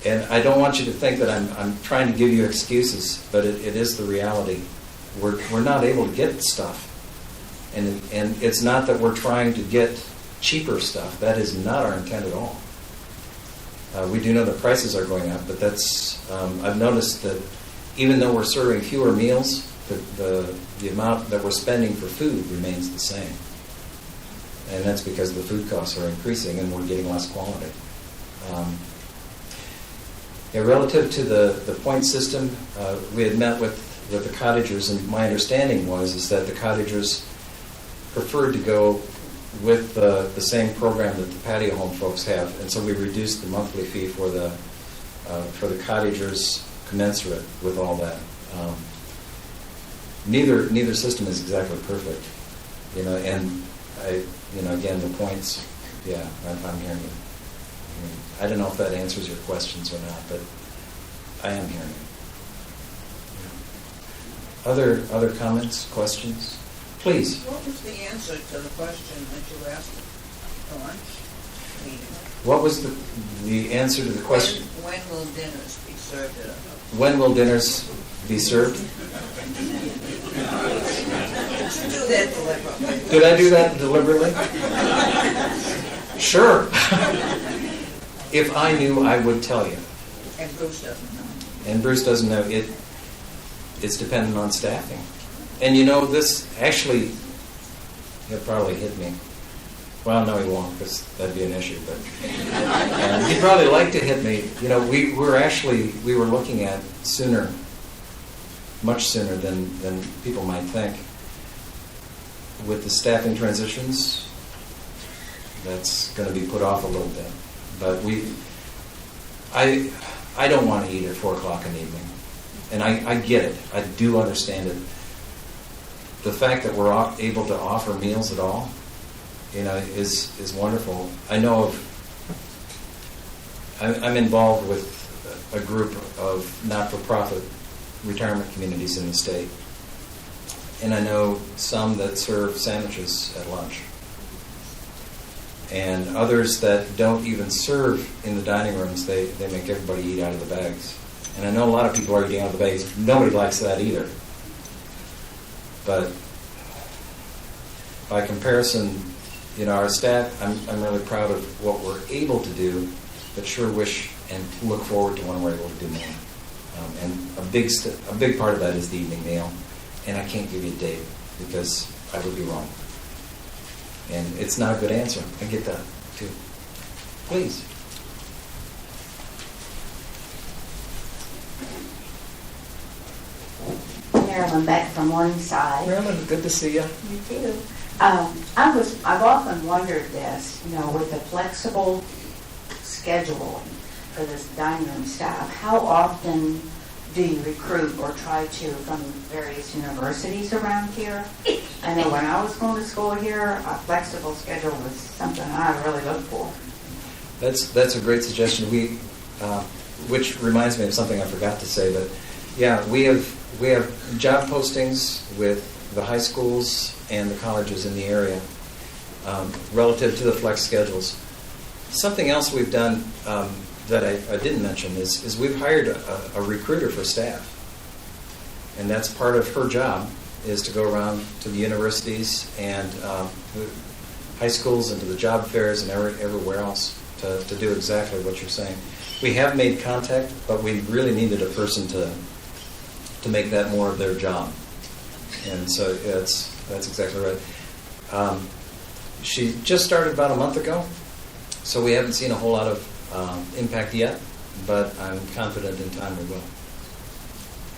and I don't want you to think that I'm trying to give you excuses, but it is the reality. We're not able to get stuff. And it's not that we're trying to get cheaper stuff. That is not our intent at all. We do know the prices are going up, but that's I've noticed that even though we're serving fewer meals, the amount that we're spending for food remains the same. And that's because the food costs are increasing and we're getting less quality. Relative to the point system, we had met with the cottagers, and my understanding is that the cottagers preferred to go with the same program that the patio home folks have, and so we reduced the monthly fee for the cottagers commensurate with all that. Neither system is exactly perfect, and again, the points, I'm hearing you. I don't know if that answers your questions or not, but I am hearing you. Other comments, questions? Please. What was the answer to the question that you asked at the lunch meeting? What was the answer to the question? When will dinners be served at a house? When will dinners be served? Do that deliberately. Did I do that deliberately? Sure. If I knew, I would tell you. And Bruce doesn't know. And Bruce doesn't know. It's dependent on staffing. And this actually, he'll probably hit me. Well, no, he won't, because that'd be an issue. But he'd probably like to hit me. We were looking at sooner, much sooner than people might think. With the staffing transitions, that's going to be put off a little bit. But I don't want to eat at 4 o'clock in the evening. And I get it. I do understand it. The fact that we're able to offer meals at all, is wonderful. I know I'm involved with a group of not-for-profit retirement communities in the state. And I know some that serve sandwiches at lunch. And others that don't even serve in the dining rooms, they make everybody eat out of the bags. And I know a lot of people are eating out of the bags. Nobody likes that either. But by comparison, our staff, I'm really proud of what we're able to do, but sure wish and look forward to when we're able to do more. And a big part of that is the evening meal. And I can't give you a date because I would be wrong. And it's not a good answer. I get that, too. Please. Marilyn Beck from Morningside. Marilyn, good to see you. You too. I've often wondered this, with the flexible scheduling for this dining room staff, how often do you recruit or try to from various universities around here? I know when I was going to school here, a flexible schedule was something I really looked for. That's a great suggestion. Which reminds me of something I forgot to say, but yeah, we have job postings with the high schools and the colleges in the area relative to the flex schedules. Something else we've done that I didn't mention is we've hired a recruiter for staff. And that's part of her job, is to go around to the universities and the high schools and to the job fairs and everywhere else to do exactly what you're saying. We have made contact, but we really needed a person to make that more of their job. And so that's exactly right. She just started about a month ago, so we haven't seen a whole lot of impact yet, but I'm confident in time we will.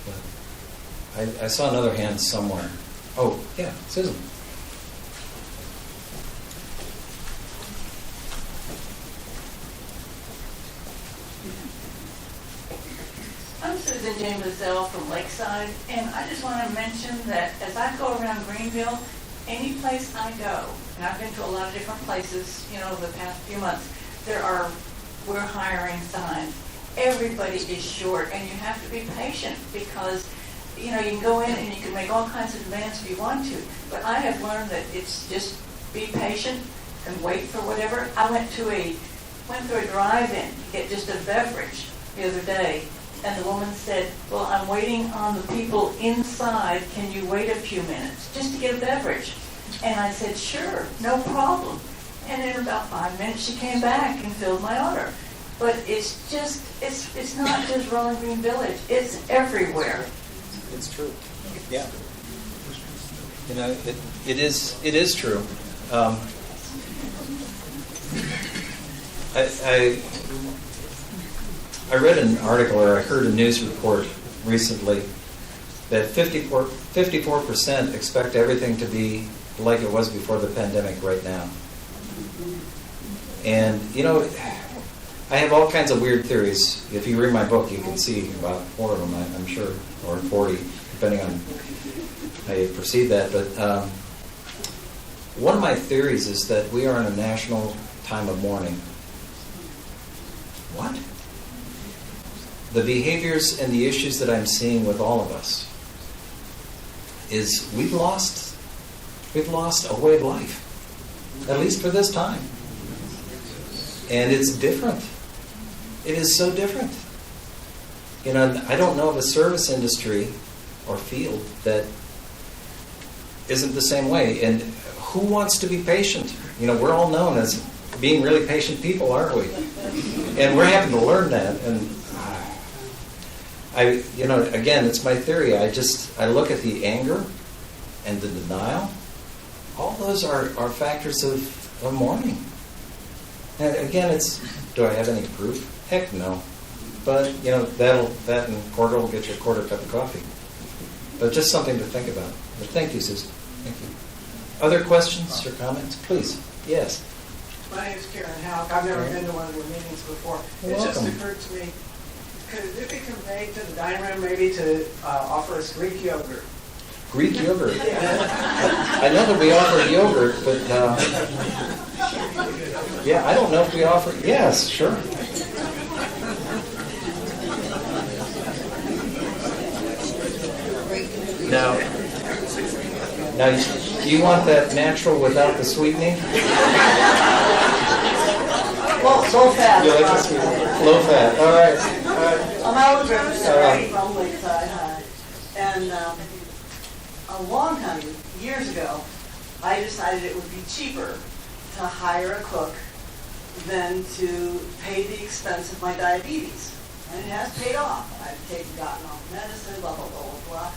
But I saw another hand somewhere. Oh, yeah, Susan. I'm Susan Jane Bazell from Lakeside, and I just want to mention that as I go around Greenville, any place I go, and I've been to a lot of different places, over the past few months, we're hiring signs. Everybody is short, and you have to be patient because, you can go in and you can make all kinds of demands if you want to, but I have learned that it's just be patient and wait for whatever. I went through a drive-in to get just a beverage the other day, and the woman said, well, I'm waiting on the people inside. Can you wait a few minutes just to get a beverage? And I said, sure, no problem. And in about 5 minutes, she came back and filled my order. But it's not just Rolling Green Village. It's everywhere. It's true. Yeah. You know, it is true. I read an article, or I heard a news report recently, that 54% expect everything to be like it was before the pandemic right now. And, you know, I have all kinds of weird theories. If you read my book, you can see about 4 of them, I'm sure, or 40, depending on how you perceive that. But one of my theories is that we are in a national time of mourning. What? The behaviors and the issues that I'm seeing with all of us is we've lost a way of life, at least for this time. And it's different. It is so different. You know, I don't know of a service industry or field that isn't the same way. And who wants to be patient? You know, we're all known as being really patient people, aren't we? And we're having to learn that. And you know, again, it's my theory. I look at the anger and the denial. All those are factors of mourning. And again, do I have any proof? Heck no. But, you know, that and quarter will get you a quarter cup of coffee. But just something to think about. But thank you, Susan. Thank you. Other questions or comments? Please. Yes. My name is Karen Halk. I've never been to one of your meetings before. It just occurred to me, could it be conveyed to the dining room maybe to offer us Greek yogurt? Greek yogurt? I know that we offer yogurt, but yeah, I don't know if we offer. Yes, sure. Now, you want that natural without the sweetening? Low fat. You like the sweetening? Low fat. All right. I was representing from Lakeside High, and a long time, years ago, I decided it would be cheaper to hire a cook than to pay the expense of my diabetes. And it has paid off. I've gotten off medicine, blah, blah, blah, blah, blah.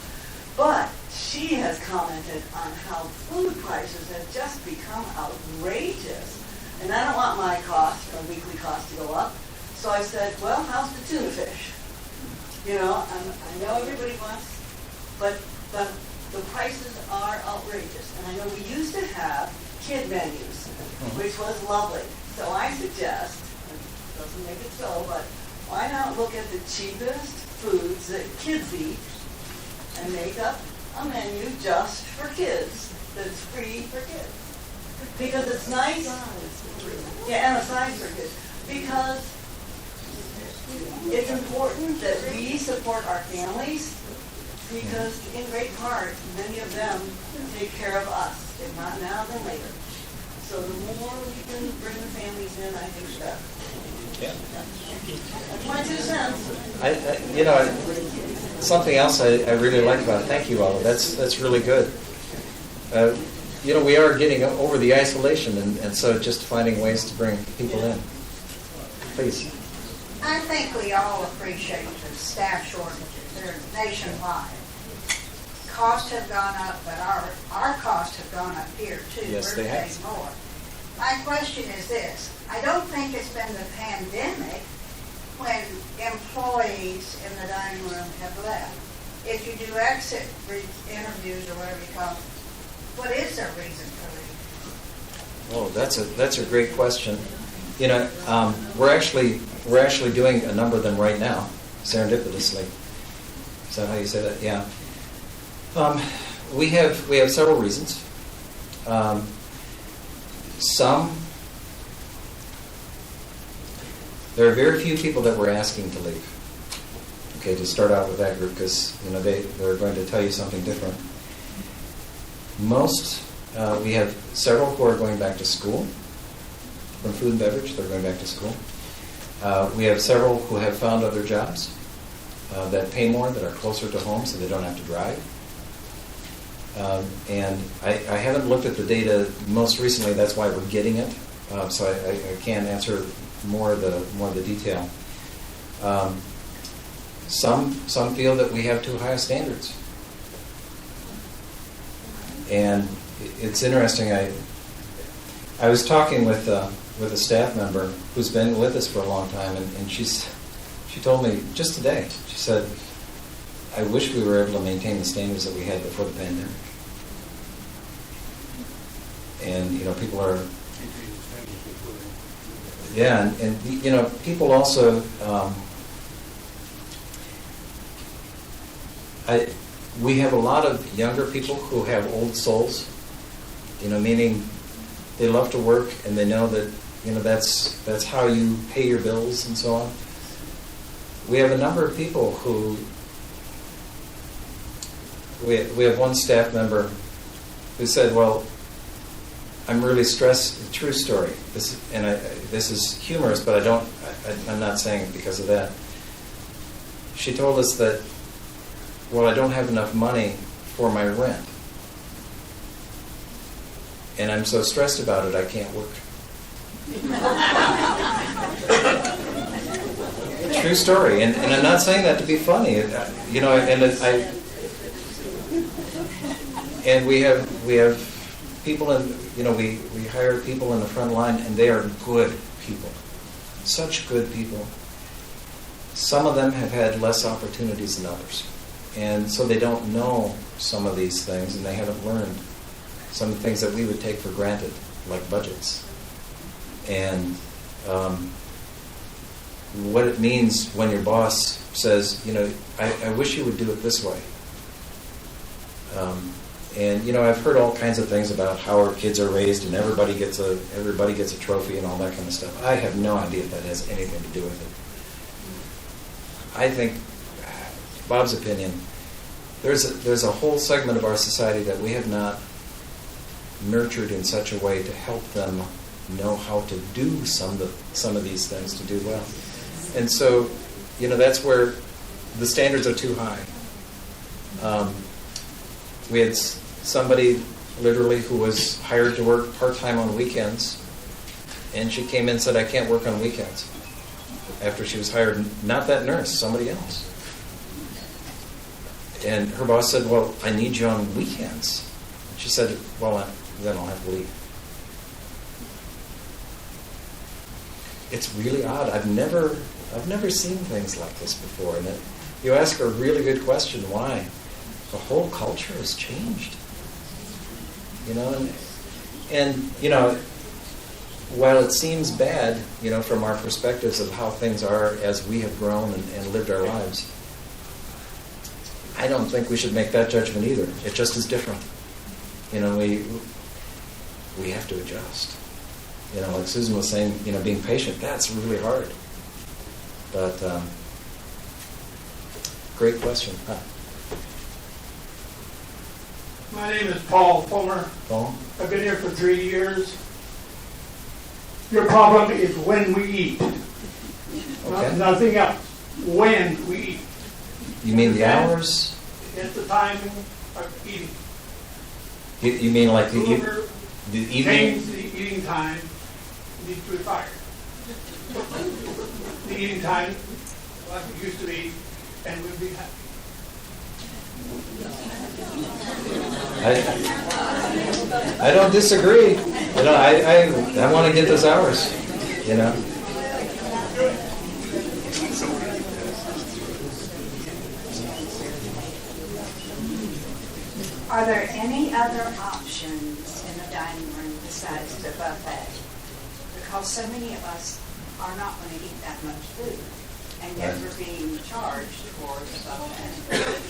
But she has commented on how food prices have just become outrageous. And I don't want my cost, my weekly cost, to go up. So I said, well, how's the tuna fish? You know, I know everybody wants, but the prices are outrageous. And I know we used to have kid menus, which was lovely. So I suggest, it doesn't make it so, but why not look at the cheapest foods that kids eat and make up a menu just for kids that's free for kids? Because it's nice. Yeah, and a size for kids. Because it's important that we support our families, because in great part, many of them take care of us. If not now, then later. So the more we can bring the families in, I think the better. Yeah. That's my 2 cents. You know, something else I really like about it. Thank you, Olive. That's really good. You know, we are getting over the isolation, and so just finding ways to bring people in. Please. I think we all appreciate the staff shortages. They're nationwide. Costs have gone up, but our costs have gone up here too. Yes, We're they paying have. more. My question is this. I don't think it's been the pandemic when employees in the dining room have left. If you do exit interviews or whatever you call it, what is their reason for leaving? Oh, that's a great question. You know, we're actually doing a number of them right now, serendipitously. Is that how you say that? Yeah. We have several reasons. There are very few people that we're asking to leave. Okay, to start out with that group, because you know they're going to tell you something different. We have several who are going back to school from food and beverage. They're going back to school. We have several who have found other jobs that pay more, that are closer to home, so they don't have to drive. And I haven't looked at the data most recently. That's why we're getting it. So I can't answer more of the detail. Some feel that we have too high standards. And it's interesting. I was talking with a staff member who's been with us for a long time, and she told me just today. She said, "I wish we were able to maintain the standards that we had before the pandemic." And people are, yeah, and people also. We have a lot of younger people who have old souls, meaning they love to work and they know that, that's how you pay your bills and so on. We have a number of people who, we have one staff member who said, "Well, I'm really stressed." True story. This is humorous, but I'm not saying it because of that. She told us that, "Well, I don't have enough money for my rent. And I'm so stressed about it, I can't work." True story. And I'm not saying that to be funny. And we have people we hire people in the front line, and they are good people. Such good people. Some of them have had less opportunities than others. And so they don't know some of these things, and they haven't learned some of the things that we would take for granted, like budgets. And what it means when your boss says, I wish you would do it this way. And I've heard all kinds of things about how our kids are raised, and everybody gets a trophy and all that kind of stuff. I have no idea if that has anything to do with it. I think, Bob's opinion, there's a whole segment of our society that we have not nurtured in such a way to help them know how to do some of these things to do well. And so, that's where the standards are too high. We had somebody literally who was hired to work part-time on weekends, and she came in and said, "I can't work on weekends." After she was hired, not that nurse, somebody else. And her boss said, "Well, I need you on weekends." She said, "Well, then I'll have to leave." It's really odd. I've never seen things like this before. And you ask a really good question, why? The whole culture has changed. And while it seems bad, from our perspectives of how things are as we have grown and lived our lives, I don't think we should make that judgment either. It just is different. We have to adjust. Like Susan was saying, being patient, that's really hard. But great question. My name is Paul Fulmer. Paul? I've been here for 3 years. Your problem is when we eat. Okay. Nothing else. When we eat. You mean the hours? It's the timing of eating. You mean like the Whoever evening? change the eating time needs to be fired. The eating time, like it used to be, and we'd be happy. I don't disagree. I want to get those hours. Are there any other options in the dining room besides the buffet? Because so many of us are not going to eat that much food, and yet we're being charged for the buffet.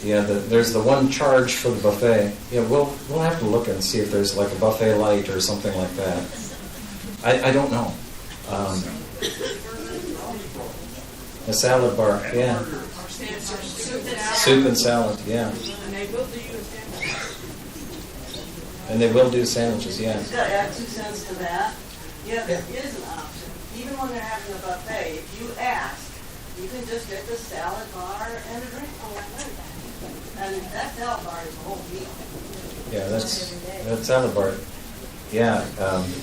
Yeah, there's the one charge for the buffet. Yeah, we'll have to look and see if there's like a buffet light or something like that. I don't know. A salad bar, yeah. Soup and salad, yeah. And they will do sandwiches, yeah. Just got to add 2 cents to that. Yeah, there is an option. Even when they're having a buffet, if you ask You can just get the salad bar and a drink. And that salad bar is a whole meal. Yeah, that salad bar. Yeah,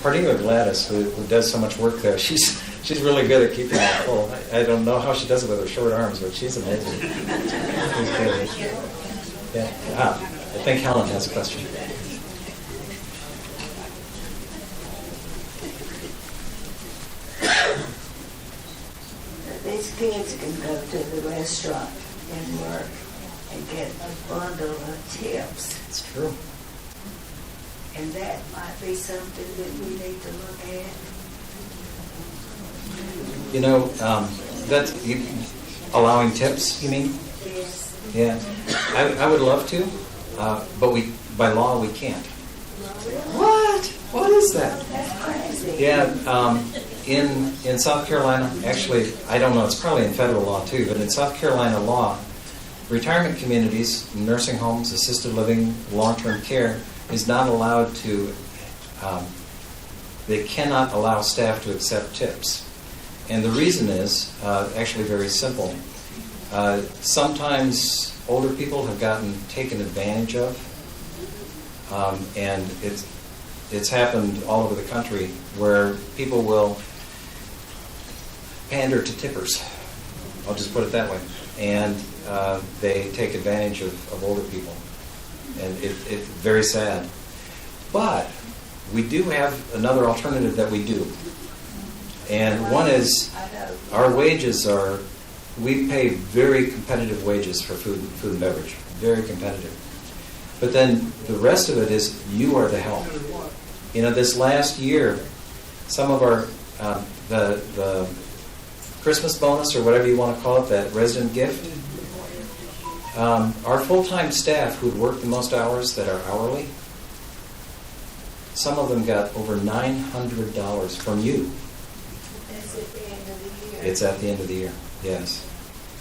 particularly Gladys, who does so much work there. She's really good at keeping it full. I don't know how she does it with her short arms, but she's amazing. She's good. Yeah. I think Helen has a question. These kids can go to the restaurant and work and get a bundle of tips. It's true. And that might be something that we need to look at. You know, that's allowing tips, you mean? Yes. Yeah. I would love to, but by law we can't. What? What is that? That's crazy. Yeah, in South Carolina, actually, I don't know, it's probably in federal law too, but in South Carolina law, retirement communities, nursing homes, assisted living, long-term care is not allowed to, they cannot allow staff to accept tips. And the reason is actually very simple. Sometimes older people have gotten taken advantage of, and it's happened all over the country where people will pander to tippers. I'll just put it that way. And they take advantage of older people. And it's very sad. But we do have another alternative that we do. And one is our wages are, we pay very competitive wages for food and beverage. Very competitive. But then the rest of it is you are the help. You know, this last year, some of our, the Christmas bonus or whatever you want to call it, that resident gift, our full-time staff who'd worked the most hours that are hourly, some of them got over $900 from you. That's at the end of the year. It's at the end of the year, yes.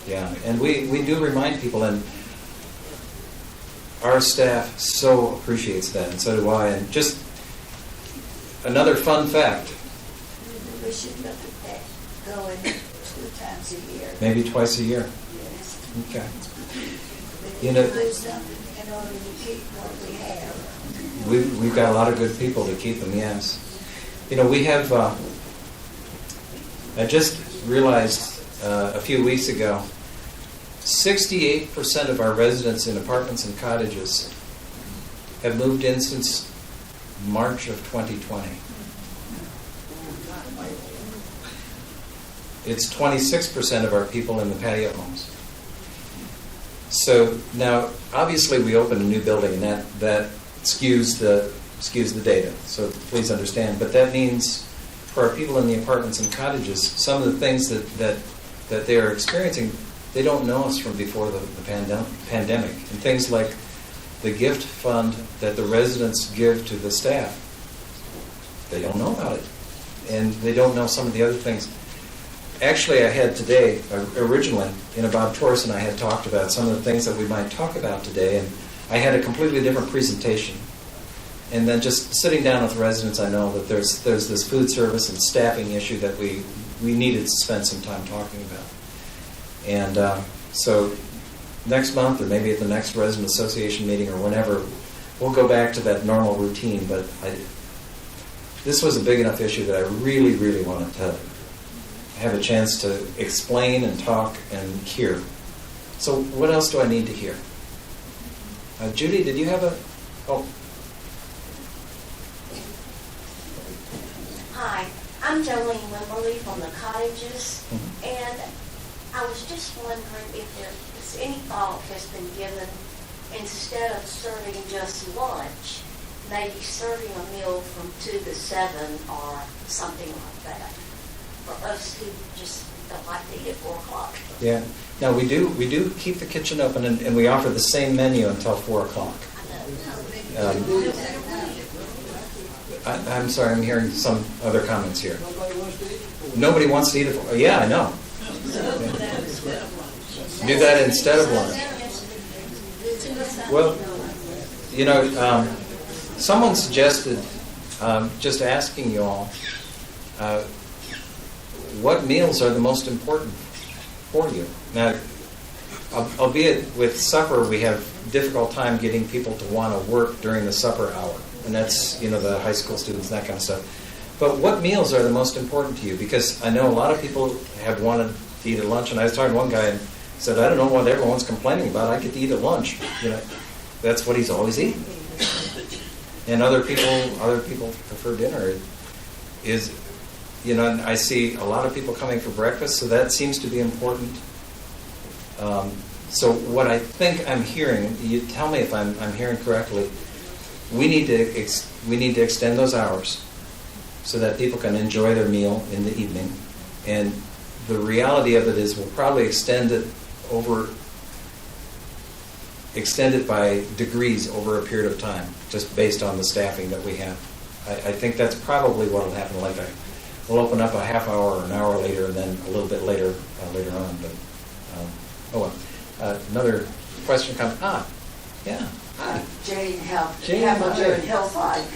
Yeah, and we do remind people, and our staff so appreciates that, and so do I. And just another fun fact. We should look at that going 2 times a year. Maybe twice a year. Yes. Okay. We You need know, to do something in order to keep what we have. we've got a lot of good people to keep them, yes. You know, we have, I just realized a few weeks ago, 68% of our residents in apartments and cottages have moved in since March of 2020. It's 26% of our people in the patio homes. So now, obviously, we opened a new building, and that skews the data. So please understand. But that means for our people in the apartments and cottages, some of the things that they are experiencing, they don't know us from before the pandemic. And things like the gift fund that the residents give to the staff, they don't know about it. And they don't know some of the other things. Actually, I had today, originally, Bob Torres and I had talked about some of the things that we might talk about today, and I had a completely different presentation. And then just sitting down with residents, I know that there's this food service and staffing issue that we needed to spend some time talking about. And so next month, or maybe at the next resident association meeting or whenever, we'll go back to that normal routine. But this was a big enough issue that I really, really wanted to have a chance to explain and talk and hear. So what else do I need to hear? Judy, did you have a... Oh. Hi, I'm Jolene Wimberly from the Cottages, Mm-hmm. and I was just wondering if there is any thought has been given, instead of serving just lunch, maybe serving a meal from 2 to 7 or something like that, for us who just don't like to eat at 4 o'clock. Yeah. Now, we do keep the kitchen open, and we offer the same menu until 4 o'clock. I'm sorry, I'm hearing some other comments here. Nobody wants to eat it. Yeah, I know. Do that instead of lunch. Well, someone suggested just asking you all what meals are the most important for you. Now, albeit with supper, we have difficult time getting people to want to work during the supper hour. And that's, the high school students, that kind of stuff. But what meals are the most important to you? Because I know a lot of people have wanted to eat at lunch, and I was talking to one guy and said, I don't know what everyone's complaining about. I get to eat at lunch. That's what he's always eating. And other people prefer dinner. And I see a lot of people coming for breakfast, so that seems to be important. So what I think I'm hearing, you tell me if I'm hearing correctly, we need to extend those hours so that people can enjoy their meal in the evening. And the reality of it is we'll probably extend it by degrees over a period of time, just based on the staffing that we have. I think that's probably what will happen. We'll open up a half hour or an hour later, and then a little bit later on. But another question comes. Yeah. Hi. Jane Jane, Hamilton in hi. Hillside.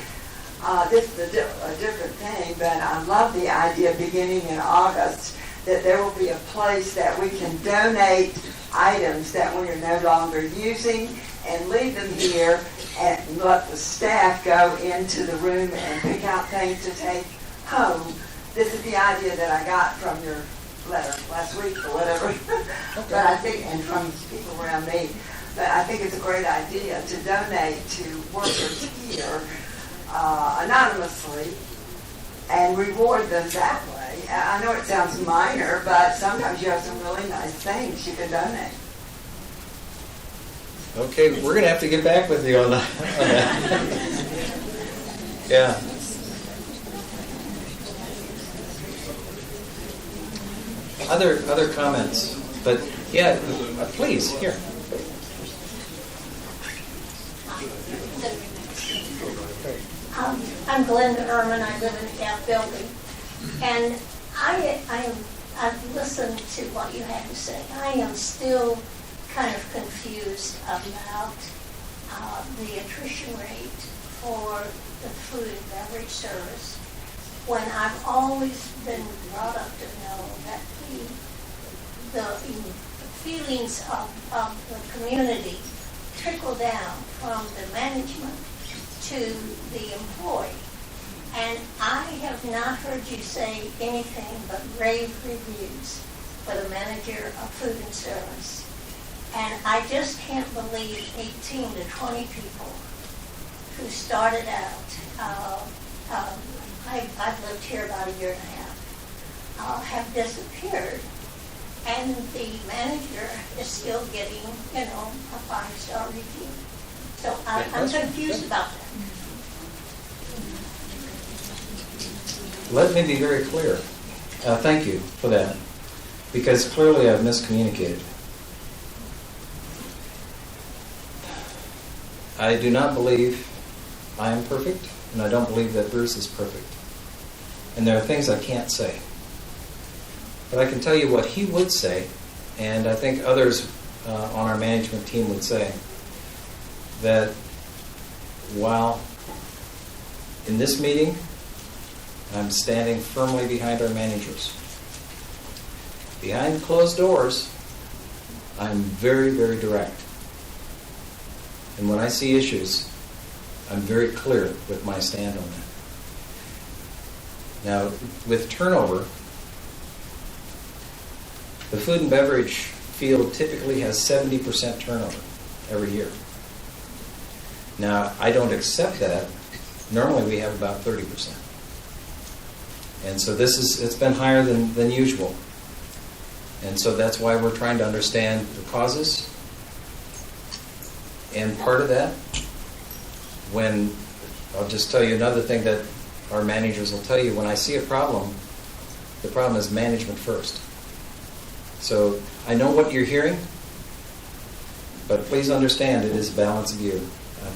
This is a different thing, but I love the idea beginning in August that there will be a place that we can donate items that we are no longer using and leave them here and let the staff go into the room and pick out things to take home. This is the idea that I got from your letter last week or whatever. But I think, and from people around me, but I think it's a great idea to donate to workers here anonymously and reward them that way. I know it sounds minor, but sometimes you have some really nice things you can donate. Okay, we're going to have to get back with you on that. Yeah. Other comments? But yeah, please, here. I'm Glenda Ehrman. I live in that building, and I've listened to what you had to say. I am still kind of confused about the attrition rate for the food and beverage service, when I've always been brought up to know that the feelings of the community trickle down from the management to the employee. And I have not heard you say anything but rave reviews for the manager of food and service. And I just can't believe 18 to 20 people who started out, I've lived here about a year and a half, have disappeared. And the manager is still getting, a 5-star review. So I'm confused about that. Let me be very clear. Thank you for that, because clearly I've miscommunicated. I do not believe I am perfect, and I don't believe that Bruce is perfect. And there are things I can't say. But I can tell you what he would say, and I think others on our management team would say, that while in this meeting, I'm standing firmly behind our managers. Behind closed doors, I'm very, very direct. And when I see issues, I'm very clear with my stand on that. Now, with turnover, the food and beverage field typically has 70% turnover every year. Now, I don't accept that. Normally we have about 30%. And so it's been higher than usual. And so that's why we're trying to understand the causes. And part of that, I'll just tell you another thing that our managers will tell you, when I see a problem, the problem is management first. So I know what you're hearing, but please understand it is a balance of you,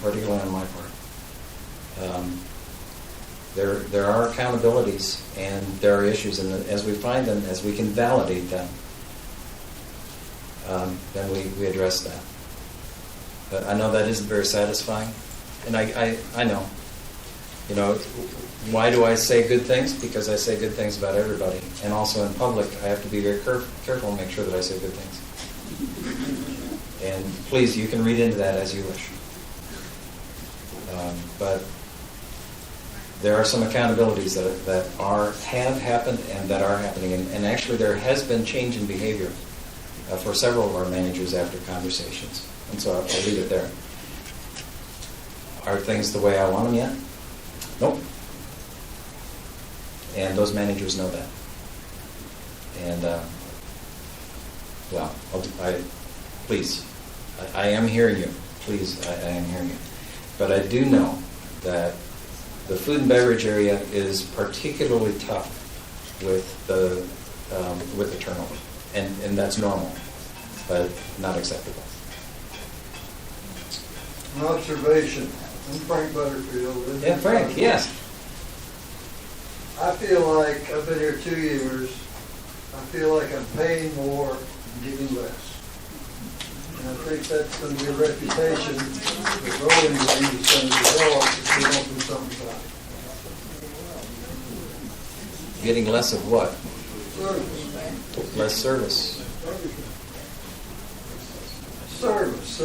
particularly on my part. There are accountabilities and there are issues, and as we find them, as we can validate them, then we address that. But I know that isn't very satisfying, and I know. why do I say good things? Because I say good things about everybody. And also in public, I have to be very careful and make sure that I say good things. And please, you can read into that as you wish. But there are some accountabilities that have happened and that are happening. And actually, there has been change in behavior for several of our managers after conversations. And so I'll leave it there. Are things the way I want them yet? Nope. And those managers know that. And, please, I am hearing you. Please, I am hearing you. But I do know that the food and beverage area is particularly tough with the turnover. And that's normal, but not acceptable. An observation. I'm Frank Butterfield. Yeah, Frank, yes. I feel like I've been here 2 years. I feel like I'm paying more and getting less. And I think that's going to be a reputation that Rolling Green is going to develop if we don't do something about it. Getting less of what? Service. Less service. Service.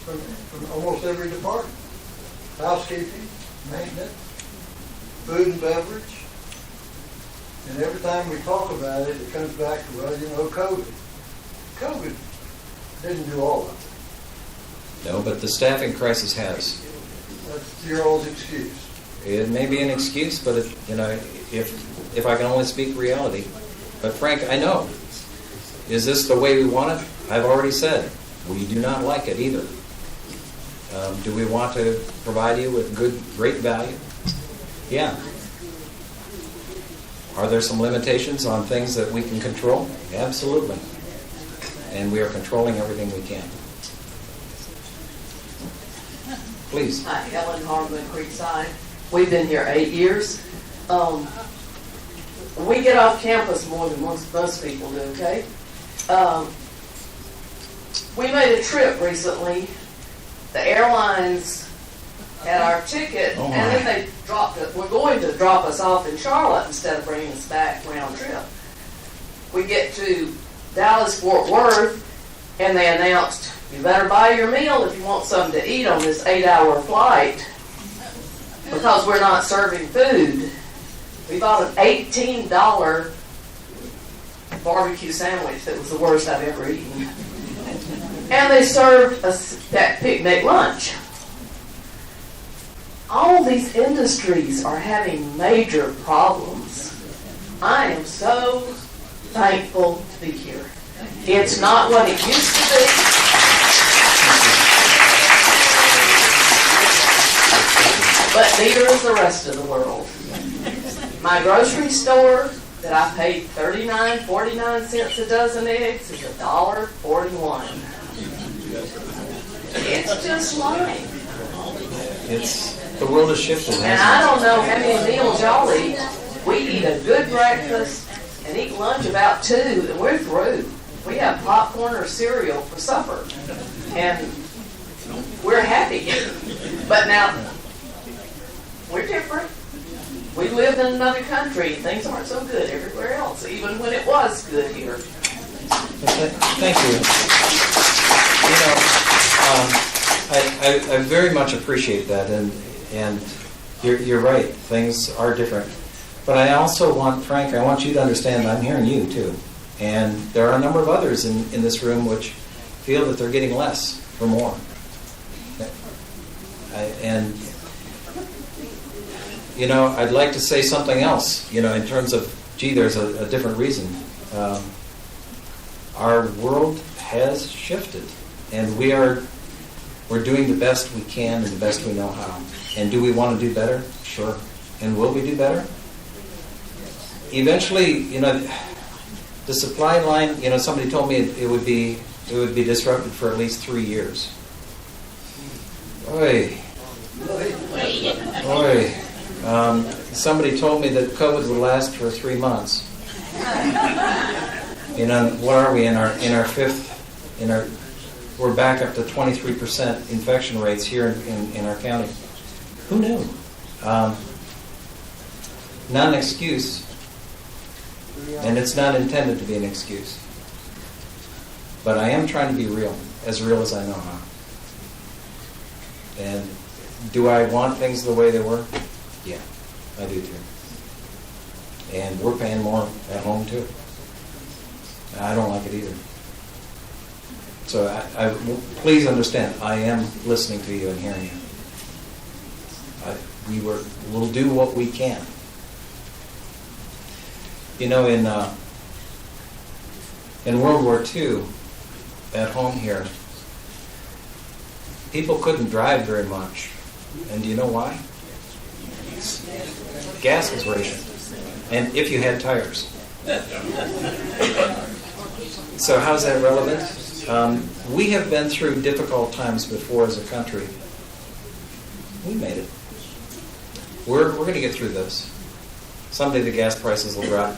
From almost every department. Housekeeping, maintenance, food and beverage. And every time we talk about it, it comes back to, well, COVID. COVID didn't do all of it. No, but the staffing crisis has. That's your old excuse. It may be an excuse, but if I can only speak reality. But Frank, I know. Is this the way we want it? I've already said we do not like it either. Do we want to provide you with great value? Yeah. Are there some limitations on things that we can control? Absolutely. And we are controlling everything we can. Please. Hi, Ellen Harmon, Creekside. We've been here 8 years. We get off campus more than most people do, okay? We made a trip recently. The airlines had our ticket, and then they were going to drop us off in Charlotte instead of bringing us back round trip. We get to Dallas-Fort Worth, and they announced, you better buy your meal if you want something to eat on this 8-hour flight, because we're not serving food. We bought an $18 barbecue sandwich that was the worst I've ever eaten. And they served that picnic lunch. All these industries are having major problems. I am so thankful to be here. It's not what it used to be. But neither is the rest of the world. My grocery store that I paid 49 cents a dozen eggs is $1.41. It's just lying. The world has shifted. And I don't know how many meals y'all eat. We eat a good breakfast and eat lunch about 2, and we're through. We have popcorn or cereal for supper. And we're happy. But now, we're different. We lived in another country. Things aren't so good everywhere else, even when it was good here. Thank you. I very much appreciate that, and you're right. Things are different. But I also want, Frank, I want you to understand I'm hearing you too. And there are a number of others in this room which feel that they're getting less for more. I'd like to say something else, in terms of, there's a different reason. Our world has shifted, and we're doing the best we can and the best we know how. And do we want to do better? Sure. And will we do better? Eventually, the supply line, somebody told me it would be disrupted for at least 3 years. Oy. Somebody told me that COVID would last for 3 months. What are we in our fifth? We're back up to 23% infection rates here in our county. Who knew? Not an excuse, and it's not intended to be an excuse. But I am trying to be real as I know how. And do I want things the way they were? Yeah, I do too. And we're paying more at home too. I don't like it either. So please understand, I am listening to you and hearing you. We'll do what we can. You know, in World War II, at home here, people couldn't drive very much. And do you know why? Gas was rationed. And if you had tires. So how's that relevant? We have been through difficult times before as a country. We made it. We're going to get through this. Someday the gas prices will drop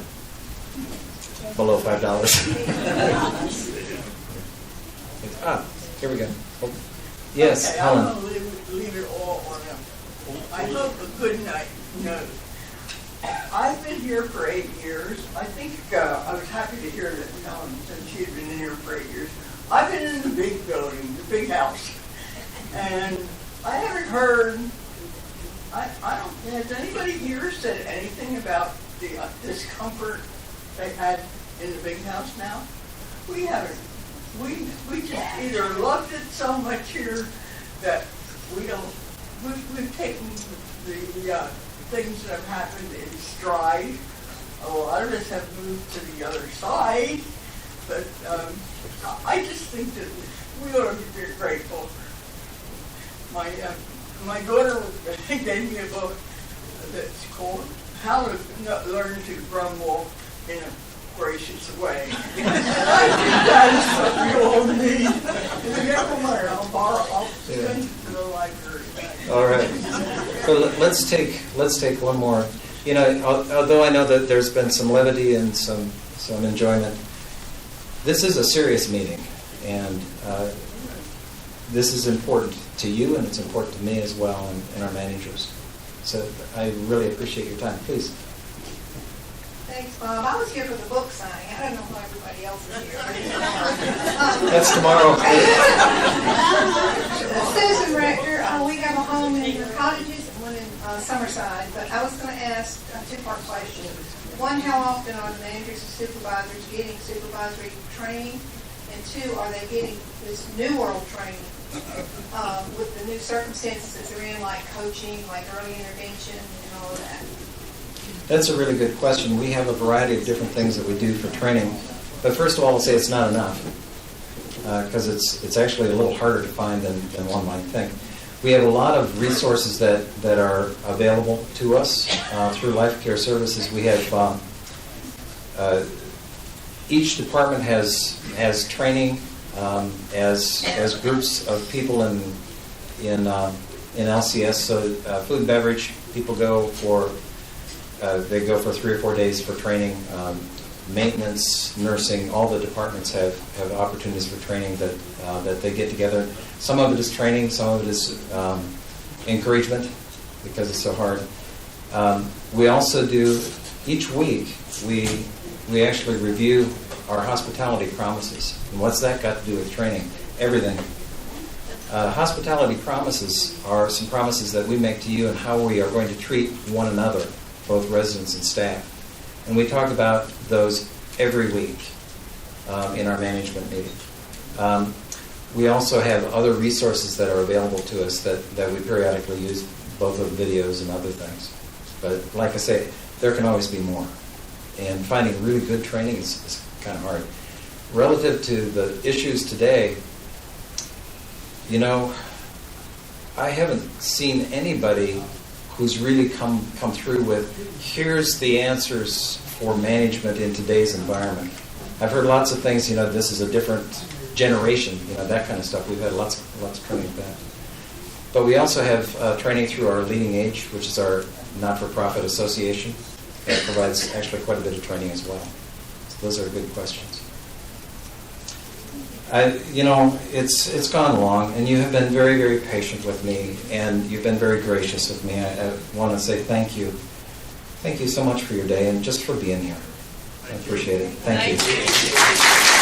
below $5. Here we go. Yes, okay, Helen. I'm going to leave it all on him. I hope a good night note. I've been here for 8 years. I think I was happy to hear that Helen said she had been in here for 8 years. I've been in the big building, the big house, and I haven't heard. I don't. Has anybody here said anything about the discomfort they had in the big house now? We haven't. We just either loved it so much here that we don't. We've taken the things that have happened in stride. A lot of us have moved to the other side, but I just think that we ought to be grateful. My daughter gave me a book that's called How to Learn to Grumble in a Gracious Way. And I think that is what we all need. If you ever want it, I'll send it to the library. All right. So let's take one more. You know, although I know that there's been some levity and some enjoyment, this is a serious meeting, and this is important to you, and it's important to me as well, and our managers. So I really appreciate your time. Please. Thanks, Bob. I was here for the book signing. I don't know why everybody else is here. That's tomorrow. Susan Rector, we have a home in the cottages and one in Summerside, but I was going to ask a two-part question. One, how often are the managers and supervisors getting supervisory training? And two, are they getting this new world training with the new circumstances that they're in, like coaching, like early intervention, and all of that? That's a really good question. We have a variety of different things that we do for training. But first of all, I'll say it's not enough, because it's actually a little harder to find than one might think. We have a lot of resources that are available to us through Life Care Services. We have each department has training as groups of people in LCS. So food and beverage people go for 3 or 4 days for training. Maintenance, nursing, all the departments have opportunities for training that they get together. Some of it is training, some of it is encouragement, because it's so hard. We also do, each week, we actually review our hospitality promises. And what's that got to do with training? Everything. Hospitality promises are some promises that we make to you and how we are going to treat one another, both residents and staff. And we talk about those every week in our management meeting. We also have other resources that are available to us that we periodically use, both of videos and other things. But like I say, there can always be more. And finding really good training is kind of hard. Relative to the issues today, you know, I haven't seen anybody who's really come through with, here's the answers for management in today's environment. I've heard lots of things, you know, this is a different generation, you know, that kind of stuff. We've had lots of training of that. But we also have training through our Leading Age, which is our not-for-profit association. That provides actually quite a bit of training as well. So those are good questions. It's gone long, and you have been very, very patient with me, and you've been very gracious with me. I want to say thank you. Thank you so much for your day and just for being here. I appreciate it. Thank you.